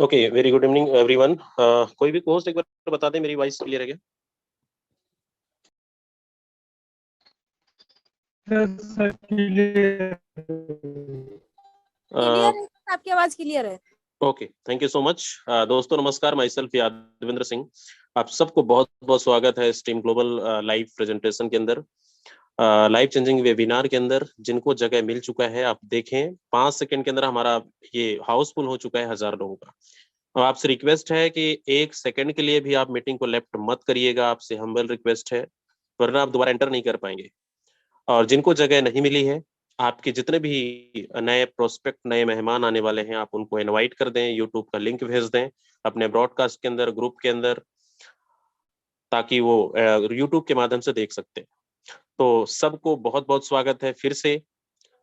Okay, very good evening everyone. कोई भी host एक बार बता दे मेरी वॉइस क्लियर है क्या? क्लियर है, आपकी आवाज क्लियर है। Okay, thank you so much. दोस्तों नमस्कार, माई सेल्फ यादविंद्र सिंह। आप सबको बहुत बहुत स्वागत है स्ट्रीम ग्लोबल लाइव प्रेजेंटेशन के अंदर, लाइव चेंजिंग वेबिनार के अंदर। जिनको जगह मिल चुका है आप देखें, 5 सेकंड के अंदर हमारा ये हाउसफुल हो चुका है 1000 लोगों का। और आपसे रिक्वेस्ट है कि 1 सेकंड के लिए भी आप मीटिंग को लेफ्ट मत करिएगा, आपसे हम्बल रिक्वेस्ट है, वरना आप दोबारा एंटर नहीं कर पाएंगे। और जिनको जगह नहीं मिली है, आपके जितने भी नए प्रोस्पेक्ट, नए मेहमान आने वाले हैं, आप उनको इनवाइट कर दें, यूट्यूब का लिंक भेज दें अपने ब्रॉडकास्ट के अंदर, ग्रुप के अंदर, ताकि वो यूट्यूब के माध्यम से देख सकते हैं। तो सबको बहुत बहुत स्वागत है फिर से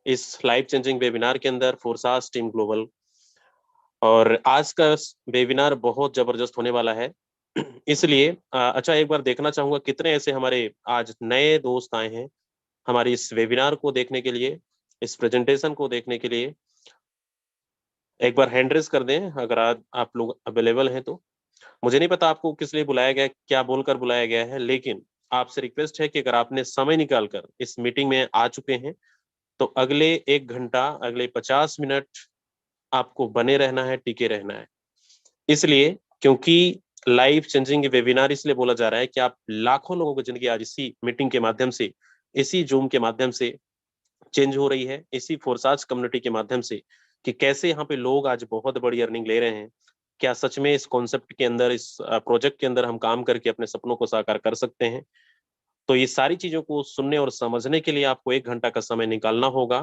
इस लाइव चेंजिंग वेबिनार के अंदर, फोरसास टीम ग्लोबल। और आज का वेबिनार बहुत जबरदस्त होने वाला है। इसलिए अच्छा, एक बार देखना चाहूंगा कितने ऐसे हमारे आज नए दोस्त आए हैं हमारी इस वेबिनार को देखने के लिए, इस प्रेजेंटेशन को देखने के लिए। एक बार हैंड रेज कर दें अगर आप लोग अवेलेबल हैं तो। मुझे नहीं पता आपको किस लिए बुलाया गया है, क्या बोलकर बुलाया गया है, लेकिन आपसे रिक्वेस्ट है कि अगर आपने समय निकालकर इस मीटिंग में आ चुके हैं तो अगले 1 घंटा, अगले 50 मिनट आपको बने रहना है, टिके रहना है। इसलिए क्योंकि लाइफ चेंजिंग वेबिनार इसलिए बोला जा रहा है कि आप लाखों लोगों की जिंदगी आज इसी मीटिंग के माध्यम से, इसी जूम के माध्यम से चेंज हो रही है, इसी फोरसाज कम्युनिटी के माध्यम से, कि कैसे यहाँ पे लोग आज बहुत बड़ी अर्निंग ले रहे हैं। क्या सच में इस कॉन्सेप्ट के अंदर, इस प्रोजेक्ट के अंदर हम काम करके अपने सपनों को साकार कर सकते हैं? तो ये सारी चीजों को सुनने और समझने के लिए आपको 1 घंटा का समय निकालना होगा।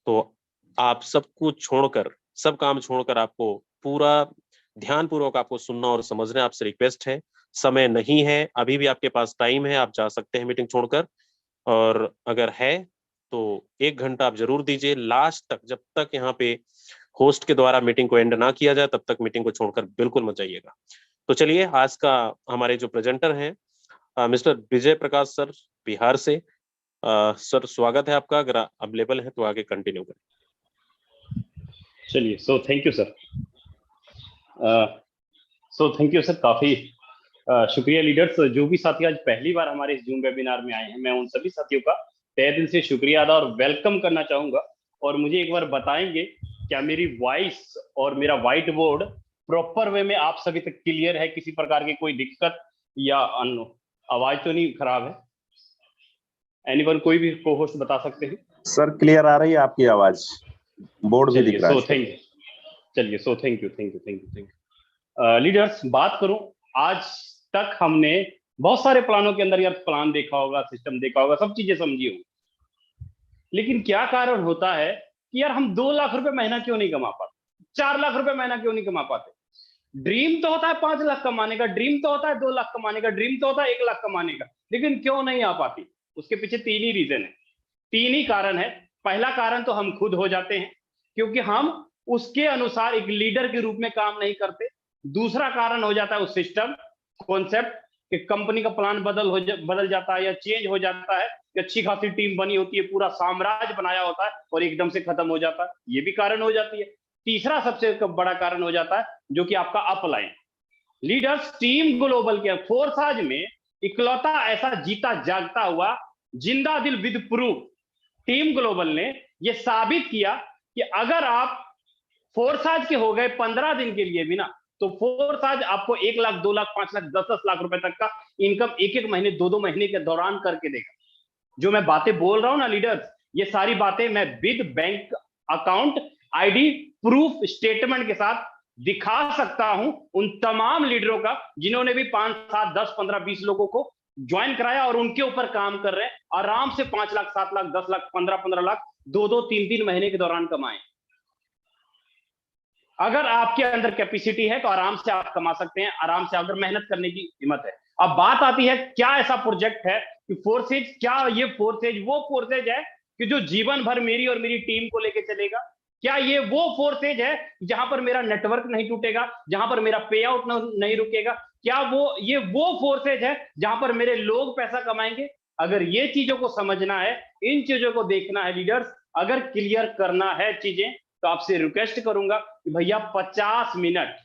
तो आप सब कुछ छोड़कर, सब काम छोड़कर आपको पूरा ध्यानपूर्वक आपको सुनना और समझना है। आपसे रिक्वेस्ट है, समय नहीं है, अभी भी आपके पास टाइम है, आप जा सकते हैं मीटिंग छोड़कर। और अगर है तो 1 घंटा आप जरूर दीजिए लास्ट तक, जब तक यहाँ पे होस्ट के द्वारा मीटिंग को एंड ना किया जाए तब तक मीटिंग को छोड़कर बिल्कुल मत जाइएगा। तो चलिए, आज का हमारे जो प्रेजेंटर हैं मिस्टर विजय प्रकाश सर, बिहार से। सर स्वागत है आपका, अगर अवेलेबल है तो आगे कंटिन्यू करें। चलिए, so thank you sir. Thank you sir, काफी शुक्रिया लीडर्स। जो भी साथी आज पहली बार हमारे इस जूम वेबिनार में आए हैं, मैं उन सभी साथियों का तहे दिल से शुक्रिया अदा और वेलकम करना चाहूंगा। और मुझे एक बार बताएंगे क्या मेरी वॉइस और मेरा व्हाइट बोर्ड प्रॉपर वे में आप सभी तक क्लियर है? किसी प्रकार की कोई दिक्कत या आवाज तो नहीं खराब है? एनीवन, कोई भी को होस्ट बता सकते हैं? सर क्लियर आ रही है आपकी आवाज, बोर्ड भी दिख रहा है। चलिए, सो थैंक यू लीडर्स। बात करूं, आज तक हमने बहुत सारे प्लानों के अंदर यार प्लान देखा होगा, सिस्टम देखा होगा, सब चीजें समझी होंगी, लेकिन क्या कारण होता है कि यार हम 2 लाख रुपए महीना क्यों नहीं कमा पाते, 4 लाख रुपए महीना क्यों नहीं कमा पाते? ड्रीम तो होता है 5 लाख कमाने का, ड्रीम तो होता है 2 लाख कमाने का, ड्रीम तो होता है 1 लाख कमाने का, लेकिन क्यों नहीं आ पाती? उसके पीछे 3 ही रीजन है, 3 ही कारण है। पहला कारण तो हम खुद हो जाते हैं, क्योंकि हम उसके अनुसार एक लीडर के रूप में काम नहीं करते। दूसरा कारण हो जाता है उस सिस्टम, कॉन्सेप्ट, कि कंपनी का प्लान बदल जाता है या चेंज हो जाता है, अच्छी खासी टीम बनी होती है, पूरा साम्राज्य बनाया होता है और एकदम से खत्म हो जाता है, ये भी कारण हो जाती है। तीसरा सबसे बड़ा कारण हो जाता है जो कि आपका अपलाइन। लीडर्स, टीम ग्लोबल के फोरसाज में इकलौता ऐसा जीता जागता हुआ जिंदा दिल विद प्रूफ टीम ग्लोबल ने यह साबित किया कि अगर आप फोरसाज के हो गए 15 दिन के लिए भी ना, तो फोरसाज आपको 1 लाख, 2 लाख, 5 लाख, 10 लाख रुपए तक का इनकम एक महीने, 2 महीने के दौरान करके देगा। जो मैं बातें बोल रहा हूं ना लीडर्स, ये सारी बातें मैं with bank account ID proof statement के साथ दिखा सकता हूं उन तमाम लीडरों का जिन्होंने भी 5, 7, 10, 15, 20 लोगों को ज्वाइन कराया और उनके ऊपर काम कर रहे हैं, आराम से 5 लाख, 7 लाख, 10 लाख, 15 लाख 2, 3 महीने के दौरान कमाए। अगर आपके अंदर कैपेसिटी है तो आराम से आप कमा सकते हैं, आराम से अगर मेहनत करने की हिम्मत है। अब बात आती है, क्या ऐसा प्रोजेक्ट है कि फोरसेज, क्या ये फोरसेज वो फोरसेज है कि जो जीवन भर मेरी और मेरी टीम को लेके चलेगा? क्या ये वो फोरसेज है जहां पर मेरा नेटवर्क नहीं टूटेगा, जहां पर मेरा पे आउट नहीं रुकेगा? क्या ये वो फोरसेज है जहां पर मेरे लोग पैसा कमाएंगे? अगर ये चीजों को समझना है, इन चीजों को देखना है लीडर्स, अगर क्लियर करना है चीजें, तो आपसे रिक्वेस्ट करूंगा कि भैया 50 मिनट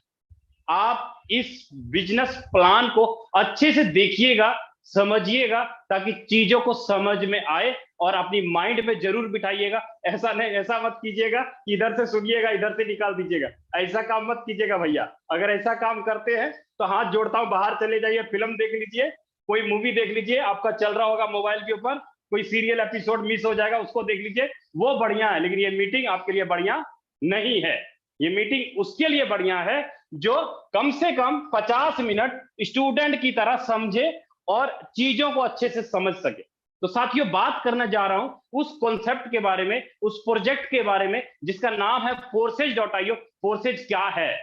आप इस बिजनेस प्लान को अच्छे से देखिएगा, समझिएगा, ताकि चीजों को समझ में आए और अपनी माइंड में जरूर बिठाइएगा। ऐसा नहीं, ऐसा मत कीजिएगा कि इधर से सुनिएगा इधर से निकाल दीजिएगा, ऐसा काम मत कीजिएगा भैया। अगर ऐसा काम करते हैं तो हाथ जोड़ता हूं, बाहर चले जाइए, फिल्म देख लीजिए, कोई मूवी देख लीजिए, आपका चल रहा होगा मोबाइल के ऊपर, कोई सीरियल एपिसोड मिस हो जाएगा, उसको देख लीजिए, वो बढ़िया है। लेकिन ये मीटिंग आपके लिए बढ़िया नहीं है। ये मीटिंग उसके लिए बढ़िया है जो कम से कम 50 मिनट स्टूडेंट की तरह समझे और चीजों को अच्छे से समझ सके। तो साथियों, बात करना जा रहा हूं उस कॉन्सेप्ट के बारे में, उस प्रोजेक्ट के बारे में जिसका नाम है Forces.io। फोर्सेज क्या है,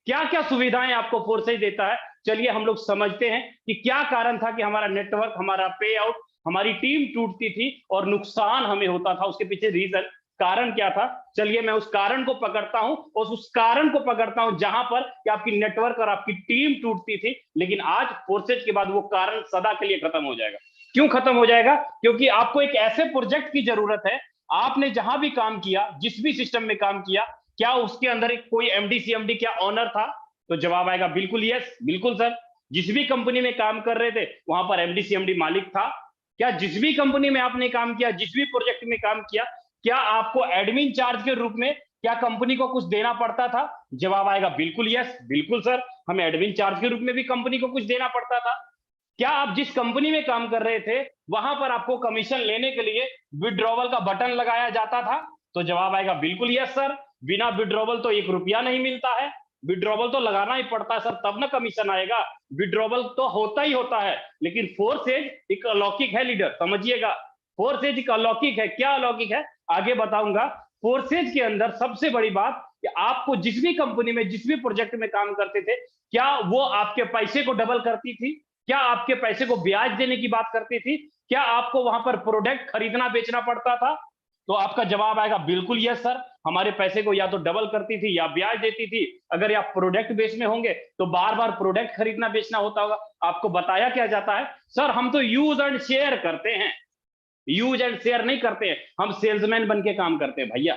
क्या क्या सुविधाएं आपको फोर्सेज देता है, चलिए हम लोग समझते हैं कि क्या कारण था कि हमारा नेटवर्क, हमारा पे आउट, हमारी टीम टूटती थी और नुकसान हमें होता था। उसके पीछे रीजन, कारण क्या था। चलिए मैं उस कारण को पकड़ता हूं और उस कारण को पकड़ता हूं जहां पर कि आपकी नेटवर्क और आपकी टीम टूटती थी। लेकिन आज फोर्सेज के बाद वो कारण सदा के लिए खत्म हो जाएगा। क्यों खत्म हो जाएगा? क्योंकि आपको एक ऐसे प्रोजेक्ट की जरूरत है। आपने जहां भी काम किया, जिस भी सिस्टम में काम किया, क्या उसके अंदर एक कोई एमडी सीएमडी क्या ऑनर था? तो जवाब आएगा बिल्कुल यस, बिल्कुल सर। जिस भी कंपनी में काम कर रहे थे वहां पर एमडी सीएमडी मालिक था। क्या जिस भी कंपनी में आपने काम किया, जिस भी प्रोजेक्ट में काम किया, क्या आपको एडमिन चार्ज के रूप में क्या कंपनी को कुछ देना पड़ता था? जवाब आएगा बिल्कुल यस, बिल्कुल सर, हमें एडमिन चार्ज के रूप में भी कंपनी को कुछ देना पड़ता था। क्या आप जिस कंपनी में काम कर रहे थे वहां पर आपको कमीशन लेने के लिए विड्रॉवल का बटन लगाया जाता था? तो जवाब आएगा बिल्कुल यस सर, बिना विड्रॉवल तो 1 रुपया नहीं मिलता है, विड्रॉवल तो लगाना ही पड़ता है सर, तब ना कमीशन आएगा। विड्रॉवल तो होता ही होता है। लेकिन फोर्सेज एक अलौकिक है लीडर, समझिएगा, फोर्सेज एक अलौकिक है। क्या अलौकिक है आगे बताऊंगा। फोर्सेज के अंदर सबसे बड़ी बात कि आपको जिस भी कंपनी में, जिस भी प्रोजेक्ट में काम करते थे, क्या वो आपके पैसे को डबल करती थी? क्या आपके पैसे को ब्याज देने की बात करती थी? क्या आपको वहां पर प्रोडक्ट खरीदना बेचना पड़ता था? तो आपका जवाब आएगा बिल्कुल यस सर, हमारे पैसे को या तो डबल करती थी या ब्याज देती थी। अगर आप प्रोडक्ट बेचने होंगे तो बार बार प्रोडक्ट खरीदना बेचना होता होगा। आपको बताया क्या जाता है, सर हम तो यूज एंड शेयर करते हैं। यूज एंड शेयर नहीं करते हैं, हम सेल्समैन बन के काम करते हैं भैया।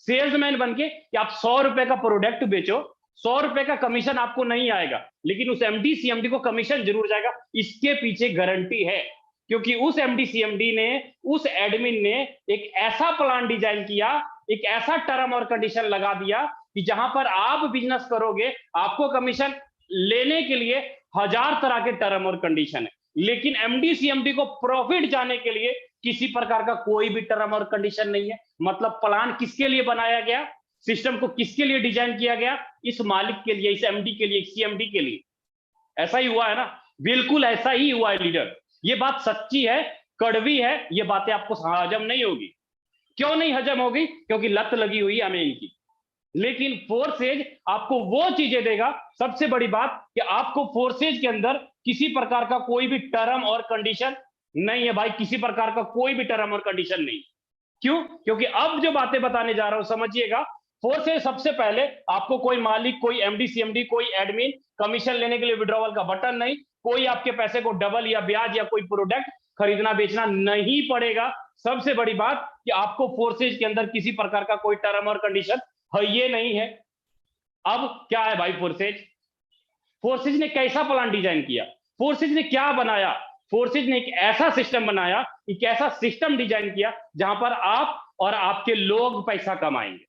सेल्समैन बन के कि आप 100 रुपए का प्रोडक्ट बेचो, 100 रुपए का कमीशन आपको नहीं आएगा, लेकिन उस एमडी सीएमडी को कमीशन जरूर जाएगा। इसके पीछे गारंटी है, क्योंकि उस एमडी सीएमडी ने, उस एडमिन ने एक ऐसा प्लान डिजाइन किया, एक ऐसा टर्म और कंडीशन लगा दिया कि जहां पर आप बिजनेस करोगे आपको कमीशन लेने के लिए 1000 तरह के टर्म और कंडीशन है। लेकिन एमडी सीएमडी को प्रॉफिट जाने के लिए किसी प्रकार का कोई भी टर्म और कंडीशन नहीं है। मतलब प्लान किसके लिए बनाया गया, सिस्टम को किसके लिए डिजाइन किया गया? इस मालिक के लिए, इस एमडी के लिए, सीएमडी के लिए। ऐसा ही हुआ है ना? बिल्कुल ऐसा ही हुआ है लीडर। ये बात सच्ची है, कड़वी है, ये बातें आपको हजम नहीं होगी। क्यों नहीं हजम होगी? क्योंकि लत लगी हुई है हमें इनकी। लेकिन फोर्सेज आपको वो चीजें देगा। सबसे बड़ी बात कि आपको फोर्सेज के अंदर किसी प्रकार का कोई भी टर्म और कंडीशन नहीं है भाई, किसी प्रकार का कोई भी टर्म और कंडीशन नहीं। क्यों? क्योंकि अब जो बातें बताने जा रहा हूं समझिएगा। फोर्सेज सबसे पहले आपको कोई मालिक, कोई एमडी सीएमडी, कोई एडमिन, कमीशन लेने के लिए विड्रॉवल का बटन नहीं, कोई आपके पैसे को डबल या ब्याज या कोई प्रोडक्ट खरीदना बेचना नहीं पड़ेगा। सबसे बड़ी बात कि आपको फोर्सेज के अंदर किसी प्रकार का कोई टर्म और कंडीशन है ये नहीं है। अब क्या है भाई फोर्सेज? फोर्सेज ने कैसा प्लान डिजाइन किया? फोर्सेज ने क्या बनाया? फोर्सेज ने एक ऐसा सिस्टम बनाया, एक ऐसा सिस्टम डिजाइन किया जहां पर आप और आपके लोग पैसा कमाएंगे,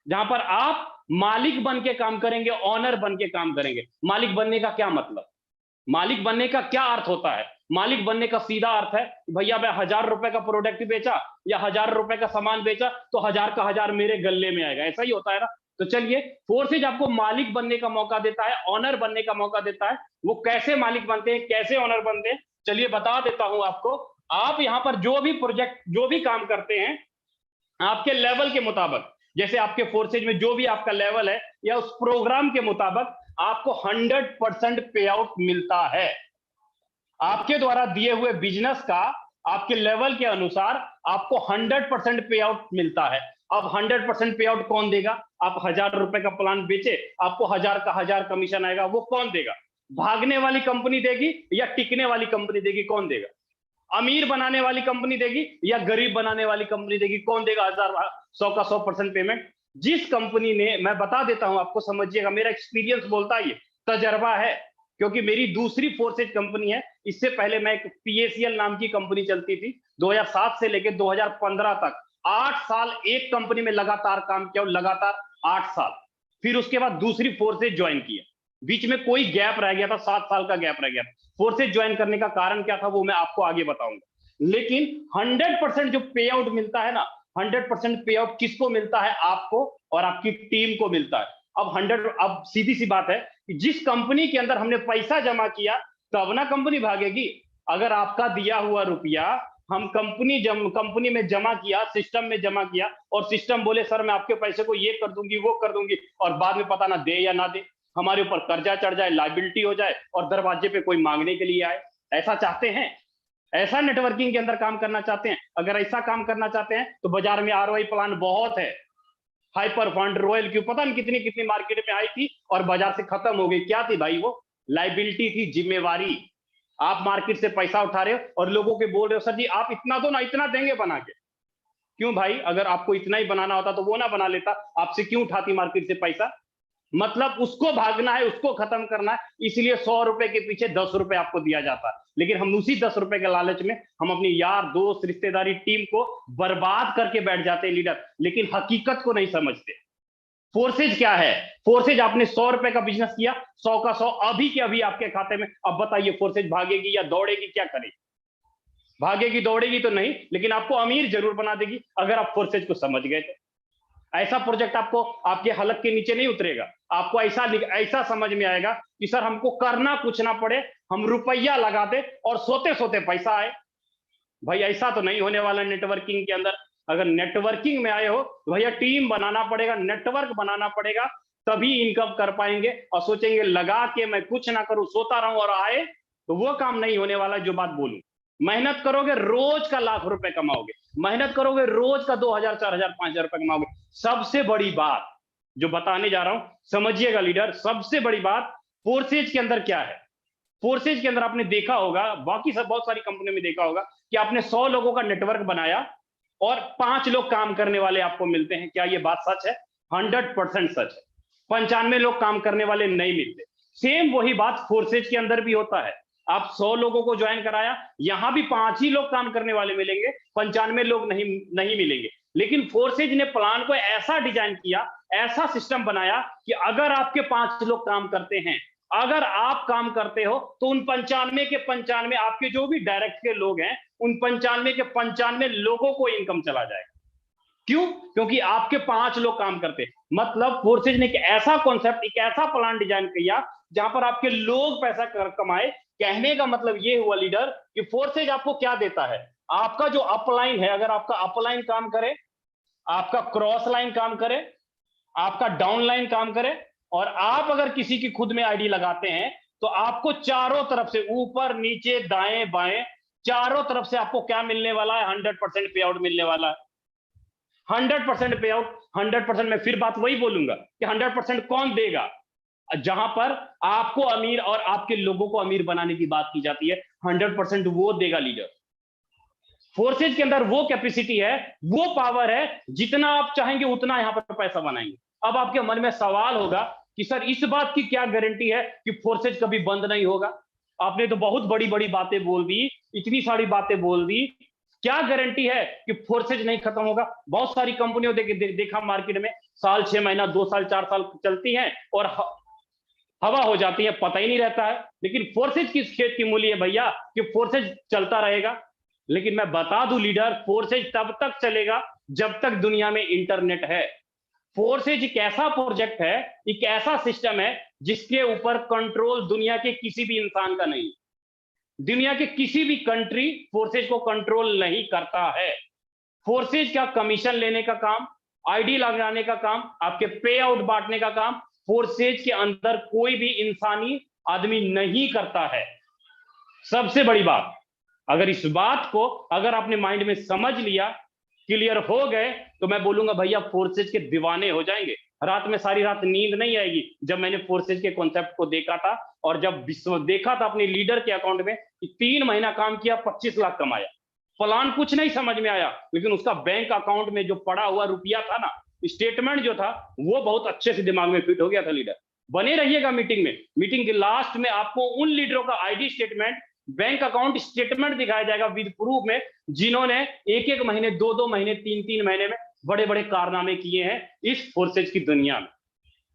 जहां पर आप मालिक बन के काम करेंगे, ऑनर बन के काम करेंगे। मालिक बनने का क्या मतलब? मालिक बनने का क्या अर्थ होता है? मालिक बनने का सीधा अर्थ है भैया मैं 1000 रुपए का प्रोडक्ट बेचा या 1000 रुपए का सामान बेचा तो 1000 का 1000 मेरे गले में आएगा। ऐसा ही होता है ना? तो चलिए, फोर्सेज आपको मालिक बनने का मौका देता है, ऑनर बनने का मौका देता है। वो कैसे मालिक बनते हैं, कैसे ऑनर बनते हैं, चलिए बता देता हूं आपको। आप यहां पर जो भी प्रोजेक्ट, जो भी काम करते हैं, आपके लेवल के मुताबिक, जैसे आपके फोर्सेज में जो भी आपका लेवल है या उस प्रोग्राम के मुताबिक आपको 100% पे आउट मिलता है। आपके द्वारा दिए हुए बिजनेस का आपके लेवल के अनुसार आपको 100% पे आउट मिलता है। अब 100% पे आउट कौन देगा? आप 1000 रुपए का प्लान बेचे, आपको 1000 का 1000 कमीशन आएगा, वो कौन देगा? भागने वाली कंपनी देगी या टिकने वाली कंपनी देगी? कौन देगा? अमीर बनाने वाली कंपनी देगी या गरीब बनाने वाली कंपनी देगी? कौन देगा 100 का 100% पेमेंट? जिस कंपनी ने, मैं बता देता हूं आपको, समझिएगा, मेरा एक्सपीरियंस बोलता है, ये तजर्बा है, क्योंकि मेरी दूसरी फोर्सेज कंपनी है। इससे पहले मैं एक पीएसीएल नाम की कंपनी चलती थी, 2007 से लेकर 2015 तक 8 साल एक कंपनी में लगातार काम किया, लगातार 8 साल। फिर उसके बाद दूसरी फोर्सेज ज्वाइन किया, बीच में कोई गैप रह गया था, 7 साल का गैप रह गया था। फोर्सेज ज्वाइन करने का कारण क्या था वो मैं आपको आगे बताऊंगा। लेकिन 100% जो पे आउट मिलता है ना, 100% पे आउट किसको मिलता है? आपको और आपकी टीम को मिलता है। अब सीधी सी बात है कि जिस कंपनी के अंदर हमने पैसा जमा किया तब ना कंपनी भागेगी। अगर आपका दिया हुआ रुपया हम कंपनी में जमा किया, सिस्टम में जमा किया, और सिस्टम बोले सर मैं आपके पैसे को ये कर दूंगी वो कर दूंगी, और बाद में पता ना दे या ना दे, हमारे ऊपर कर्जा चढ़ जाए, लायबिलिटी हो जाए, और दरवाजे पे कोई मांगने के लिए आए, ऐसा चाहते हैं? ऐसा नेटवर्किंग के अंदर काम करना चाहते हैं? अगर ऐसा काम करना चाहते हैं तो बाजार में आरओआई प्लान बहुत है। हाइपर फंड, रॉयल क्यू, पता नहीं कितनी कितनी मार्केट में आई थी और बाजार से खत्म हो गई। क्या थी भाई वो? लायबिलिटी थी, जिम्मेवारी। आप मार्केट से पैसा उठा रहे हो और लोगों के बोल रहे हो सर जी आप इतना दो ना, इतना देंगे बना के। क्यों भाई? अगर आपको इतना ही बनाना होता तो वो ना बना लेता, आपसे क्यों उठाती मार्केट से पैसा? मतलब उसको भागना है, उसको खत्म करना है, इसलिए 100 रुपए के पीछे 10 रुपए आपको दिया जाता है। लेकिन हम उसी 10 रुपए के लालच में हम अपनी यार दोस्त रिश्तेदारी टीम को बर्बाद करके बैठ जाते हैं लीडर, लेकिन हकीकत को नहीं समझते। फोर्सेज क्या है? फोर्सेज आपने 100 रुपए का बिजनेस किया, 100 का 100 अभी के अभी आपके खाते में। अब बताइए फोर्सेज भागेगी या दौड़ेगी? क्या करेगी? भागेगी दौड़ेगी तो नहीं, लेकिन आपको अमीर जरूर बना देगी अगर आप फोर्सेज को समझ गए तो। ऐसा प्रोजेक्ट आपको आपके हलक के नीचे नहीं उतरेगा। आपको ऐसा समझ में आएगा कि सर हमको करना कुछ ना पड़े, हम रुपया लगा दे और सोते सोते पैसा आए। भाई ऐसा तो नहीं होने वाला नेटवर्किंग के अंदर। अगर नेटवर्किंग में आए हो तो भैया टीम बनाना पड़ेगा, नेटवर्क बनाना पड़ेगा, तभी इनकम कर पाएंगे। और सोचेंगे लगा के मैं कुछ ना करूं, सोता रहूं और आए, तो वो काम नहीं होने वाला। जो बात बोलूं, मेहनत करोगे रोज का लाख रुपए कमाओगे, मेहनत करोगे रोज का 2000 4000 5000 रुपए कमाओगे। सबसे बड़ी बात जो बताने जा रहा हूं समझिएगा लीडर, सबसे बड़ी बात फोर्सेज के अंदर क्या है। फोर्सेज के अंदर आपने देखा होगा, बाकी सब बहुत सारी कंपनियों में देखा होगा कि आपने 100 लोगों का नेटवर्क बनाया और 5 लोग काम करने वाले आपको मिलते हैं। क्या ये बात सच है? 100% सच है। 95 लोग काम करने वाले नहीं मिलते। सेम वही बात फोर्सेज के अंदर भी होता है। आप 100 लोगों को ज्वाइन कराया, यहां भी 5 ही लोग काम करने वाले मिलेंगे, 95 लोग नहीं मिलेंगे। लेकिन फोर्सेज ने प्लान को ऐसा डिजाइन किया, ऐसा सिस्टम बनाया कि अगर आपके 5 लोग काम करते हैं, अगर आप काम करते हो, तो उन 95 के 95 आपके जो भी डायरेक्ट के लोग हैं, उन 95 के 95 लोगों को इनकम चला जाएगा। क्यों? क्योंकि आपके 5 लोग काम करते हैं। मतलब फोर्सेज ने एक ऐसा कॉन्सेप्ट, एक ऐसा प्लान डिजाइन किया जहां पर आपके लोग पैसा कमाए। कहने का मतलब ये हुआ लीडर कि फोर्सेज आपको क्या देता है? आपका जो अपलाइन है, अगर आपका अपलाइन काम करे, आपका क्रॉस लाइन काम करे, आपका डाउन लाइन काम करे, और आप अगर किसी की खुद में आईडी लगाते हैं, तो आपको चारों तरफ से, ऊपर नीचे दाएं बाएं, चारों तरफ से आपको क्या मिलने वाला है? 100% पे आउट मिलने वाला है। 100% पे आउट, 100%। मैं फिर बात वही बोलूंगा कि 100% कौन देगा? जहां पर आपको अमीर और आपके लोगों को अमीर बनाने की बात की जाती है, 100% वो देगा लीडर। फोर्सेज के अंदर वो कैपेसिटी है, वो पावर है, जितना आप चाहेंगे उतना यहां पर पैसा बनाएंगे। अब आपके मन में सवाल होगा कि सर इस बात की क्या गारंटी है कि फोर्सेज कभी बंद नहीं होगा? आपने तो बहुत बड़ी बड़ी बातें बोल दी, इतनी सारी बातें बोल दी, क्या गारंटी है कि फोर्सेज नहीं खत्म होगा? बहुत सारी कंपनियों देखा मार्केट में, साल 6 महीना 2 साल 4 साल चलती हैं और हवा हो जाती है, पता ही नहीं रहता है। लेकिन फोर्सेज किस खेत की मूली है भैया कि फोर्सेज चलता रहेगा। लेकिन मैं बता दूं लीडर, फोर्सेज तब तक चलेगा जब तक दुनिया में इंटरनेट है। फोर्सेज एक ऐसा प्रोजेक्ट है, एक ऐसा सिस्टम है जिसके ऊपर कंट्रोल दुनिया के किसी भी इंसान का नहीं। दुनिया के किसी भी कंट्री फोर्सेज को कंट्रोल नहीं करता है। फोर्सेज का कमीशन लेने का काम, आईडी लगाने का काम, आपके पे आउट बांटने का काम फोर्सेज के अंदर कोई भी इंसानी आदमी नहीं करता है। सबसे बड़ी बात, अगर इस बात को अगर आपने माइंड में समझ लिया, क्लियर हो गए, तो मैं बोलूंगा भैया फोर्सेज के दीवाने हो जाएंगे। रात में सारी रात नींद नहीं आएगी जब मैंने फोर्सेज के कॉन्सेप्ट को देखा था, और जब देखा था अपने लीडर के अकाउंट में 3 महीना काम किया, 25 लाख कमाया। प्लान कुछ नहीं समझ में आया, लेकिन उसका बैंक अकाउंट में जो पड़ा हुआ रुपया था ना, स्टेटमेंट जो था वो बहुत अच्छे से दिमाग में फिट हो गया था लीडर। बने रहिएगा मीटिंग में, मीटिंग के लास्ट में आपको उन लीडरों का ID statement, bank account statement दिखाया जाएगा विद प्रूफ में, जिन्होंने एक एक महीने, दो दो महीने, तीन तीन महीने में बड़े बड़े कारनामे किए हैं इस फोर्सेज की दुनिया में।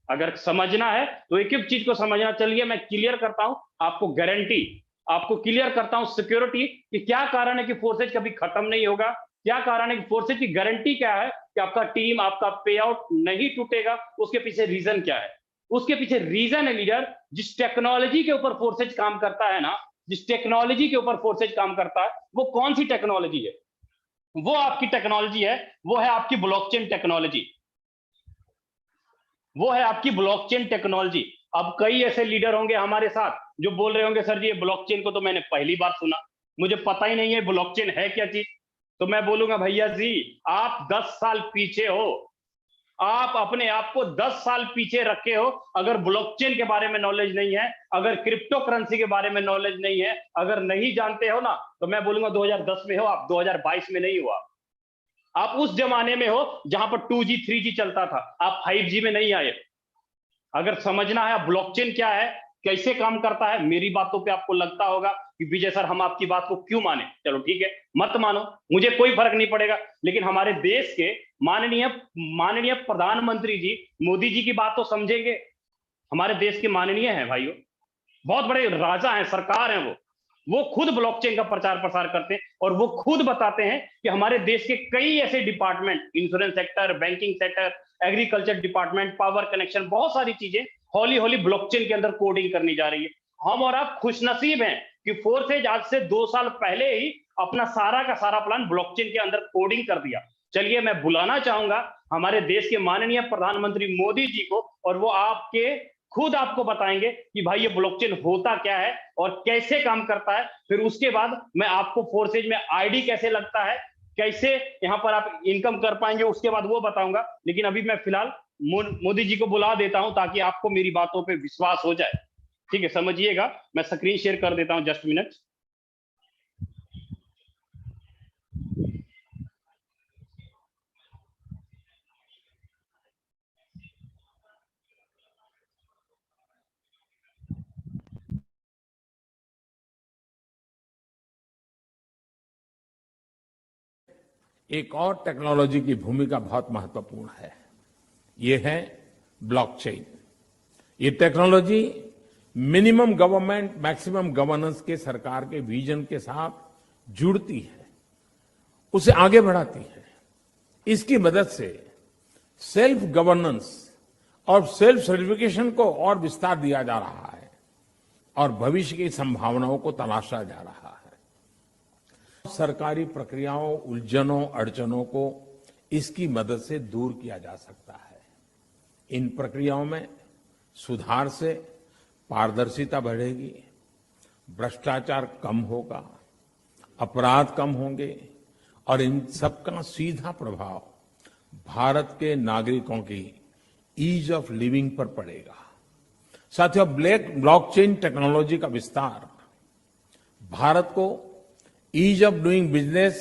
अगर समझना है तो एक एक चीज को समझना। चलिए मैं क्लियर करता हूं आपको गारंटी, आपको क्लियर करता हूं सिक्योरिटी कि क्या कारण है कि फोर्सेज कभी खत्म नहीं होगा, क्या कारण है कि फोर्सेज की गारंटी क्या है कि आपका टीम, आपका पे आउट नहीं टूटेगा। उसके पीछे रीजन क्या है? उसके पीछे रीजन है लीडर, जिस टेक्नोलॉजी के ऊपर फोर्सेज काम करता है ना, जिस टेक्नोलॉजी के ऊपर फोर्सेज काम करता है, वो कौन सी टेक्नोलॉजी है? वो आपकी टेक्नोलॉजी है, वो है आपकी ब्लॉकचेन टेक्नोलॉजी, वो है आपकी ब्लॉकचेन टेक्नोलॉजी। अब कई ऐसे लीडर होंगे हमारे साथ जो बोल रहे होंगे सर जी ये ब्लॉकचेन को तो मैंने पहली बार सुना, मुझे पता ही नहीं है ब्लॉकचेन है क्या चीज। तो मैं बोलूंगा भैया जी आप 10 साल पीछे हो, आप अपने आप को 10 साल पीछे रखे हो। अगर ब्लॉकचेन के बारे में नॉलेज नहीं है, अगर क्रिप्टो करेंसी के बारे में नॉलेज नहीं है, अगर नहीं जानते हो ना, तो मैं बोलूंगा 2010 में हो आप, 2022 में नहीं हुआ। आप उस जमाने में हो जहां पर 2G 3G चलता था, आप 5G में नहीं आए। अगर समझना है ब्लॉकचेन क्या है, कैसे काम करता है, मेरी बातों पे आपको लगता होगा कि विजय सर हम आपकी बात को क्यों माने, चलो ठीक है मत मानो, मुझे कोई फर्क नहीं पड़ेगा, लेकिन हमारे देश के माननीय माननीय प्रधानमंत्री जी मोदी जी की बात तो समझेंगे। हमारे देश के माननीय हैं भाइयों, बहुत बड़े राजा हैं, सरकार हैं, वो खुद ब्लॉकचेन का प्रचार प्रसार करते हैं और वो खुद बताते हैं कि हमारे देश के कई ऐसे department, insurance sector, banking sector, agriculture department, power connection, बहुत सारी चीजें हौली हौली ब्लॉकचेन के अंदर कोडिंग करनी जा रही है। हम और आप खुशनसीब हैं कि फोर्सेज आज से 2 साल पहले ही अपना सारा का सारा प्लान ब्लॉकचेन के अंदर कोडिंग कर दिया। चलिए मैं बुलाना चाहूंगा हमारे देश के माननीय प्रधानमंत्री मोदी जी को, और वो खुद आपको बताएंगे कि भाई ये ब्लॉकचेन होता क्या है और कैसे काम करता है। फिर उसके बाद मैं आपको फोर्सेज में आईडी कैसे लगता है, कैसे यहां पर आप इनकम कर पाएंगे, उसके बाद वो बताऊंगा। लेकिन अभी मैं फिलहाल मोदी जी को बुला देता हूं ताकि आपको मेरी बातों पे विश्वास हो जाए। ठीक है, समझिएगा, मैं स्क्रीन शेयर कर देता हूं, जस्ट मिनट। एक और टेक्नोलॉजी की भूमिका बहुत महत्वपूर्ण है, ये है ब्लॉकचेन। ये technology minimum government maximum governance के सरकार के विजन के साथ जुड़ती है, उसे आगे बढ़ाती है। इसकी मदद से सेल्फ गवर्नेंस और सेल्फ सर्टिफिकेशन को और विस्तार दिया जा रहा है और भविष्य की संभावनाओं को तलाशा जा रहा है। सरकारी प्रक्रियाओं, उलझनों, अड़चनों को इसकी मदद से दूर किया जा सकता है। इन प्रक्रियाओं में सुधार से पारदर्शिता बढ़ेगी, भ्रष्टाचार कम होगा, अपराध कम होंगे और इन सबका सीधा प्रभाव भारत के नागरिकों की ईज ऑफ लिविंग पर पड़ेगा। साथियों, ब्लॉकचेन टेक्नोलॉजी का विस्तार भारत को ease of doing business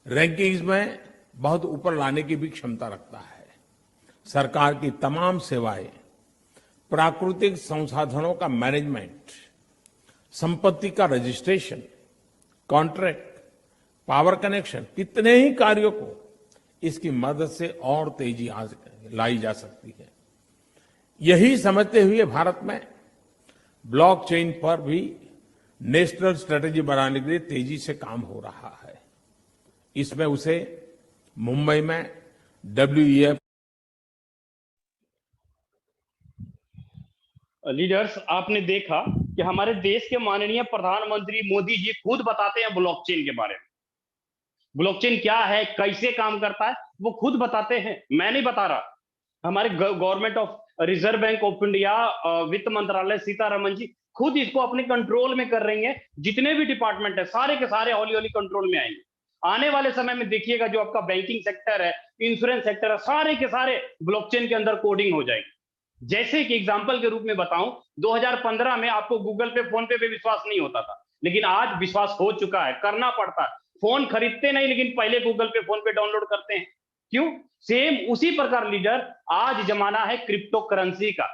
rankings में बहुत ऊपर लाने की भी क्षमता रखता है। सरकार की तमाम सेवाएं, प्राकृतिक संसाधनों का मैनेजमेंट, संपत्ति का रजिस्ट्रेशन, कॉन्ट्रैक्ट, पावर कनेक्शन, कितने ही कार्यों को इसकी मदद से और तेजी लाई जा सकती है। यही समझते हुए भारत में ब्लॉकचेन पर भी नेशनल स्ट्रेटेजी बनाने के लिए तेजी से काम हो रहा है। इसमें उसे मुंबई में WEF लीडर्स, आपने देखा कि हमारे देश के माननीय प्रधानमंत्री मोदी जी खुद बताते हैं ब्लॉकचेन के बारे में। ब्लॉकचेन क्या है, कैसे काम करता है, वो खुद बताते हैं, मैं नहीं बता रहा। हमारे government of reserve bank of India, वित्त मंत्रालय, सीतारमन जी खुद इसको अपने कंट्रोल में कर रही हैं। जितने भी डिपार्टमेंट है सारे के सारे हौली हौली कंट्रोल में आएंगे। आने वाले समय में देखिएगा जो आपका बैंकिंग सेक्टर है, इंश्योरेंस सेक्टर है, सारे के सारे ब्लॉकचेन के अंदर कोडिंग हो जाएगी। जैसे कि एग्जांपल के रूप में बताऊं, 2015 में आपको गूगल पे, फोन पे विश्वास नहीं होता था, लेकिन आज विश्वास हो चुका है, करना पड़ता है। फोन खरीदते नहीं, लेकिन पहले गूगल पे, फोन पे डाउनलोड करते हैं। क्यों? सेम उसी प्रकार लीडर आज जमाना है क्रिप्टो करेंसी का,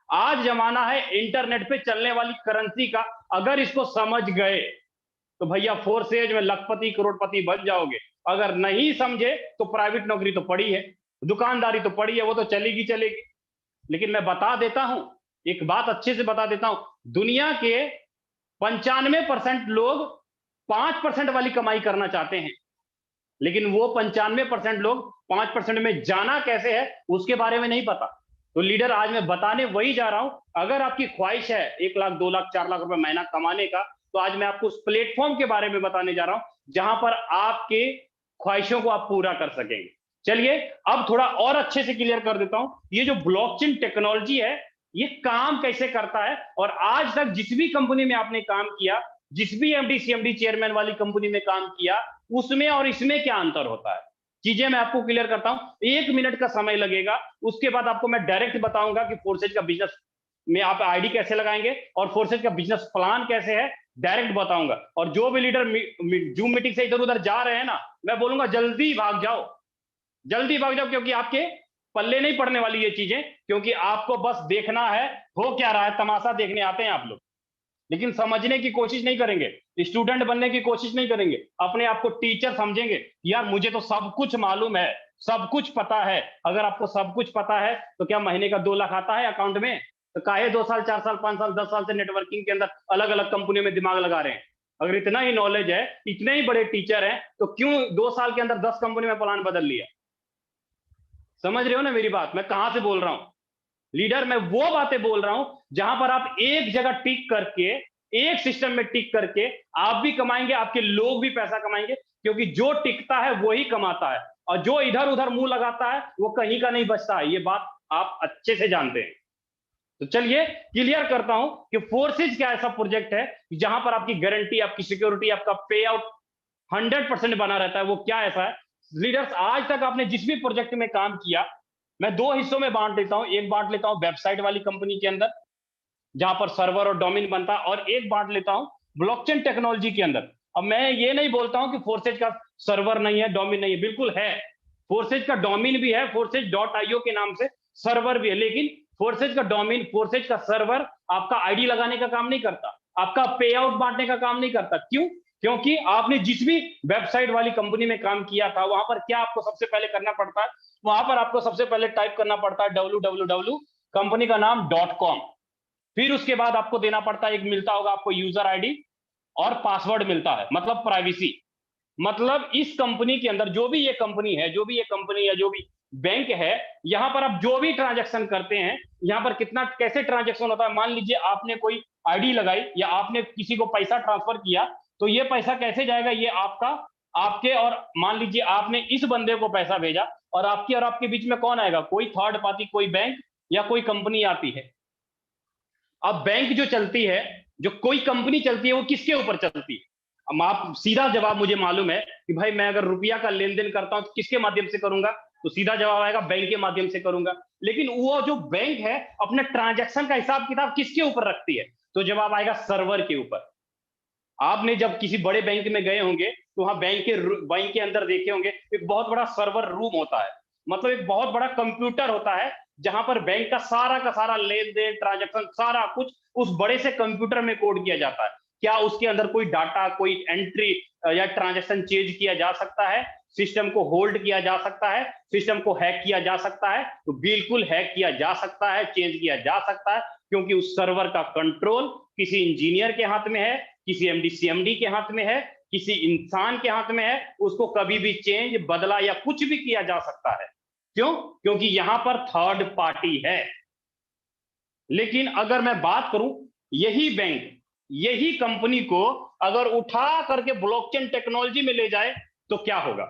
आज जमाना है इंटरनेट पे चलने वाली करेंसी का। अगर इसको समझ गए तो भैया फोर्सेज में लखपति करोड़पति बन जाओगे। अगर नहीं समझे तो प्राइवेट नौकरी तो पड़ी है, दुकानदारी तो पड़ी है, वो तो चलेगी चलेगी। लेकिन मैं बता देता हूं, एक बात अच्छे से बता देता हूं, दुनिया के 95% लोग 5% वाली कमाई करना चाहते हैं, लेकिन वो 95% लोग 5% में जाना कैसे है उसके बारे में नहीं पता। तो लीडर आज मैं बताने वही जा रहा हूं। अगर आपकी ख्वाहिश है 1 लाख 2 लाख 4 लाख रुपए महीना कमाने का, तो आज मैं आपको उस प्लेटफॉर्म के बारे में बताने जा रहा हूं जहां पर आपके ख्वाहिशों को आप पूरा कर सकेंगे। चलिए अब थोड़ा और अच्छे से क्लियर कर देता हूं, ये जो ब्लॉकचेन टेक्नोलॉजी है ये काम कैसे करता है, और आज तक जिस भी कंपनी में आपने काम किया, जिस भी एमडी सीएमडी चेयरमैन वाली कंपनी में काम किया, उसमें और इसमें क्या अंतर होता है, चीजें मैं आपको क्लियर करता हूं। 1 मिनट का समय लगेगा, उसके बाद आपको मैं डायरेक्ट बताऊंगा कि फोर्सेज का बिजनेस में आप आईडी कैसे लगाएंगे और फोर्सेज का बिजनेस प्लान कैसे है, डायरेक्ट बताऊंगा। और जो भी लीडर जूम मीटिंग से इधर उधर जा रहे हैं ना, मैं बोलूंगा जल्दी भाग जाओ, जल्दी भाग जाओ, क्योंकि आपके पल्ले नहीं पड़ने वाली ये चीजें, क्योंकि आपको बस देखना है हो क्या रहा है, तमाशा देखने आते हैं आप लोग, लेकिन समझने की कोशिश नहीं करेंगे, स्टूडेंट बनने की कोशिश नहीं करेंगे, अपने आप को टीचर समझेंगे। यार मुझे तो सब कुछ मालूम है, सब कुछ पता है। अगर आपको सब कुछ पता है तो क्या महीने का 2 लाख आता है अकाउंट में? तो काहे 2 साल 4 साल 5 साल 10 साल से नेटवर्किंग के अंदर अलग अलग कंपनियों में दिमाग लगा रहे हैं? अगर इतना ही नॉलेज है, इतने ही बड़े टीचर हैं, तो क्यों 2 साल के अंदर 10 कंपनी में प्लान बदल लिया? समझ रहे हो ना मेरी बात, मैं कहां से बोल रहा हूं? लीडर मैं वो बातें बोल रहा हूं जहां पर आप एक जगह टिक करके, एक सिस्टम में टिक करके आप भी कमाएंगे, आपके लोग भी पैसा कमाएंगे, क्योंकि जो टिकता है वही कमाता है, और जो इधर उधर मुंह लगाता है वो कहीं का नहीं बचता है। ये बात आप अच्छे से जानते हैं। तो चलिए क्लियर करता हूं कि फोर्सेज क्या ऐसा प्रोजेक्ट है जहां पर आपकी गारंटी, आपकी सिक्योरिटी, आपका पे आउट 100% बना रहता है। वो क्या ऐसा है लीडर्स? आज तक आपने जिस भी प्रोजेक्ट में काम किया, मैं 2 हिस्सों में बांट लेता हूं। एक बांट लेता हूं वेबसाइट वाली कंपनी के अंदर जहां पर सर्वर और डोमेन बनता है, और एक बांट लेता हूं ब्लॉकचेन टेक्नोलॉजी के अंदर। अब मैं ये नहीं बोलता हूं कि फोर्सेज का सर्वर नहीं है, डोमेन नहीं है, बिल्कुल है। फोर्सेज का डोमेन भी है, forces.io के नाम से सर्वर भी है, लेकिन फोर्सेज का डोमेन, फोर्सेज का सर्वर आपका आईडी लगाने का काम नहीं करता, आपका पे आउट बांटने का काम नहीं करता। क्यों? क्योंकि आपने जिस भी वेबसाइट वाली कंपनी में काम किया था, वहां पर क्या आपको सबसे पहले करना पड़ता है? वहां पर आपको सबसे पहले टाइप करना पड़ता है www कंपनी का नाम .com। फिर उसके बाद आपको देना पड़ता है, एक मिलता होगा आपको यूजर आईडी और पासवर्ड मिलता है, मतलब प्राइवेसी। मतलब इस कंपनी के अंदर जो भी ये कंपनी है, जो भी ये कंपनी या जो भी बैंक है, यहां पर आप जो भी ट्रांजैक्शन करते हैं, यहां पर कितना कैसे ट्रांजैक्शन होता है। मान लीजिए आपने कोई आईडी लगाई या आपने किसी को पैसा ट्रांसफर किया, तो ये पैसा कैसे जाएगा? ये आपका, आपके, और मान लीजिए आपने इस बंदे को पैसा भेजा, और आपकी और आपके बीच में कौन आएगा? कोई थर्ड पार्टी, कोई बैंक या कोई कंपनी आती है। अब बैंक जो चलती है, जो कोई कंपनी चलती है, वो किसके ऊपर चलती है? अब आप सीधा जवाब मुझे मालूम है कि भाई मैं अगर रुपया का लेन देन करता हूं तो किसके माध्यम से करूंगा? तो सीधा जवाब आएगा बैंक के माध्यम से करूंगा। लेकिन वो जो बैंक है अपने ट्रांजैक्शन का हिसाब किताब किसके ऊपर रखती है? तो जवाब आएगा सर्वर के ऊपर। आपने जब किसी बड़े बैंक में गए होंगे तो वहां बैंक के अंदर देखे होंगे एक बहुत बड़ा सर्वर रूम होता है, मतलब एक बहुत बड़ा कंप्यूटर होता है जहां पर बैंक का सारा लेन देन, ट्रांजैक्शन, सारा कुछ उस बड़े से कंप्यूटर में कोड किया जाता है। क्या उसके अंदर कोई डाटा, कोई एंट्री या ट्रांजैक्शन चेंज किया जा सकता है? सिस्टम को होल्ड किया जा सकता है? सिस्टम को हैक किया जा सकता है? तो बिल्कुल हैक किया जा सकता है, चेंज किया जा सकता है, क्योंकि उस सर्वर का कंट्रोल किसी इंजीनियर के हाथ में है, किसी एमडी सीएमडी के हाथ में है, किसी इंसान के हाथ में है। उसको कभी भी चेंज, बदला या कुछ भी किया जा सकता है। क्यों? क्योंकि यहां पर थर्ड पार्टी है। लेकिन अगर मैं बात करूं, यही बैंक, यही कंपनी को अगर उठा करके ब्लॉकचेन टेक्नोलॉजी में ले जाए तो क्या होगा?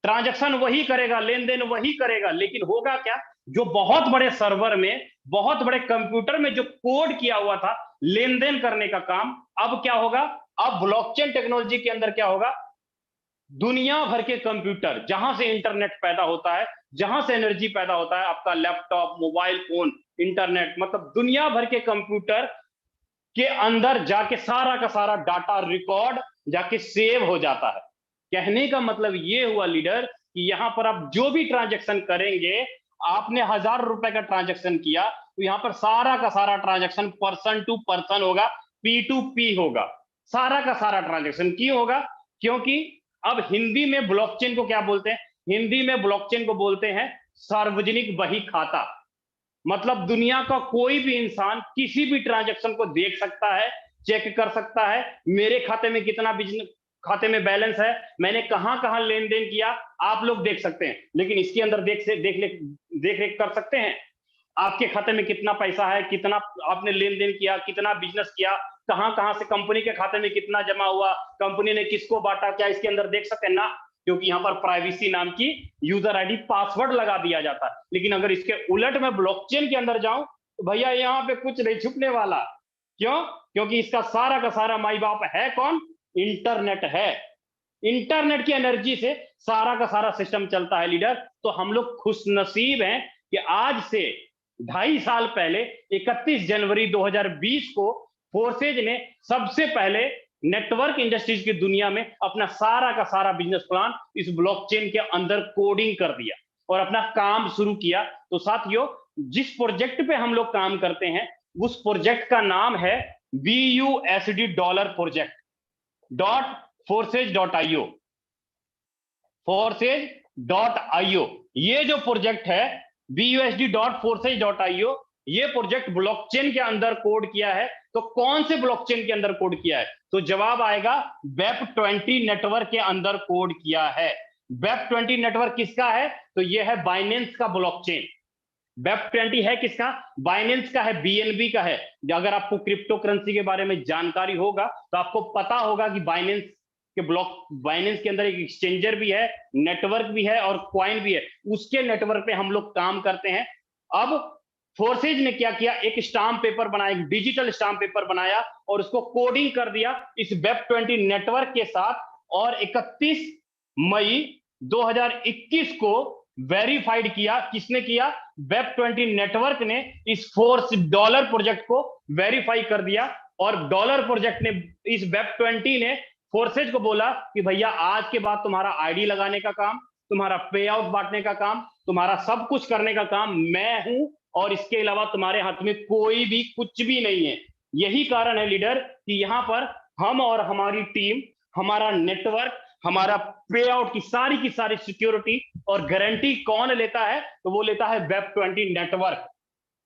ट्रांजैक्शन वही करेगा, लेन देन वही करेगा, लेकिन होगा क्या? जो बहुत बड़े सर्वर में, बहुत बड़े कंप्यूटर में जो कोड किया हुआ था लेन देन करने का काम, अब क्या होगा? अब ब्लॉकचेन टेक्नोलॉजी के अंदर क्या होगा? दुनिया भर के कंप्यूटर, जहां से इंटरनेट पैदा होता है, जहां से एनर्जी पैदा होता है, आपका लैपटॉप, मोबाइल फोन, इंटरनेट, मतलब दुनिया भर के कंप्यूटर के अंदर जाके सारा का सारा डाटा रिकॉर्ड जाके सेव हो जाता है। कहने का मतलब ये हुआ लीडर कि यहाँ पर आप जो भी ट्रांजैक्शन करेंगे, आपने 1000 रुपए का ट्रांजैक्शन किया तो यहाँ पर सारा का सारा ट्रांजैक्शन पर्सन टू पर्सन होगा, P2P होगा, सारा का सारा ट्रांजैक्शन। क्यों होगा? क्योंकि अब हिंदी में ब्लॉकचेन को क्या बोलते हैं? हिंदी में ब्लॉकचेन को बोलते हैं सार्वजनिक बही खाता। मतलब दुनिया का कोई भी इंसान किसी भी ट्रांजैक्शन को देख सकता है, चेक कर सकता है, मेरे खाते में कितना बिजनेस खाते में बैलेंस है, मैंने कहां कहां लेन देन किया, आप लोग देख सकते हैं। लेकिन इसके अंदर देख रेख कर सकते हैं आपके खाते में कितना पैसा है, कितना आपने लेन देन किया, कितना बिजनेस किया, कहां कहां से कंपनी के खाते में कितना जमा हुआ, कंपनी ने किसको बांटा, क्या इसके अंदर देख सकते हैं ना? क्योंकि यहाँ पर प्राइवेसी नाम की यूजर आईडी पासवर्ड लगा दिया जाता है। लेकिन अगर इसके उलट मैं ब्लॉकचेन के अंदर जाऊं तो भैया यहाँ पे कुछ नहीं छुपने वाला। क्यों? क्योंकि इसका सारा का सारा माई बाप है कौन? इंटरनेट है। इंटरनेट की एनर्जी से सारा का सारा सिस्टम चलता है लीडर। तो हम लोग खुशनसीब हैं कि आज से 2.5 साल पहले 31 जनवरी 2020 को फोर्सेज ने सबसे पहले नेटवर्क इंडस्ट्रीज की दुनिया में अपना सारा का सारा बिजनेस प्लान इस ब्लॉकचेन के अंदर कोडिंग कर दिया और अपना काम शुरू किया। तो साथियों, जिस प्रोजेक्ट पे हम लोग काम करते हैं उस प्रोजेक्ट का नाम है BUSD dollar project .forces.io forces.io। ये जो प्रोजेक्ट है BUSD.forces.io, ये प्रोजेक्ट ब्लॉकचेन के अंदर कोड किया है। तो कौन से ब्लॉकचेन के अंदर कोड किया है? तो जवाब आएगा WEP20 नेटवर्क के अंदर कोड किया है। WEP20 नेटवर्क किसका है? तो ये है बाइनेंस का ब्लॉकचेन। WEP20 है किसका? बाइनेंस का है, BNB का है। अगर आपको क्रिप्टो करेंसी के बारे में जानकारी होगा तो आपको पता होगा कि बाइनेंस के अंदर एक एक्सचेंजर भी है, नेटवर्क भी है और कॉइन भी है। उसके नेटवर्क पे हम लोग काम करते हैं। अब फोर्सेज ने क्या किया? एक स्टाम्प पेपर बनाया, एक डिजिटल स्टाम्प पेपर बनाया और उसको कोडिंग कर दिया इस WEP20 नेटवर्क के साथ। और 31 मई 2021 को वेरीफाइड किया। किसने किया? WEP20 नेटवर्क ने इस फोर्स डॉलर प्रोजेक्ट को वेरीफाई कर दिया। और डॉलर प्रोजेक्ट ने, इस WEP20 ने फोर्सेज को बोला कि भैया आज के बाद तुम्हारा आईडी लगाने का काम, तुम्हारा पे आउट बांटने का काम, तुम्हारा सब कुछ करने का काम मैं हूं और इसके अलावा तुम्हारे हाथ में कोई भी कुछ भी नहीं है। यही कारण है लीडर कि यहां पर हम और हमारी टीम, हमारा नेटवर्क, हमारा पे आउट की सारी सिक्योरिटी और गारंटी कौन लेता है? तो वो लेता है WEP20 network.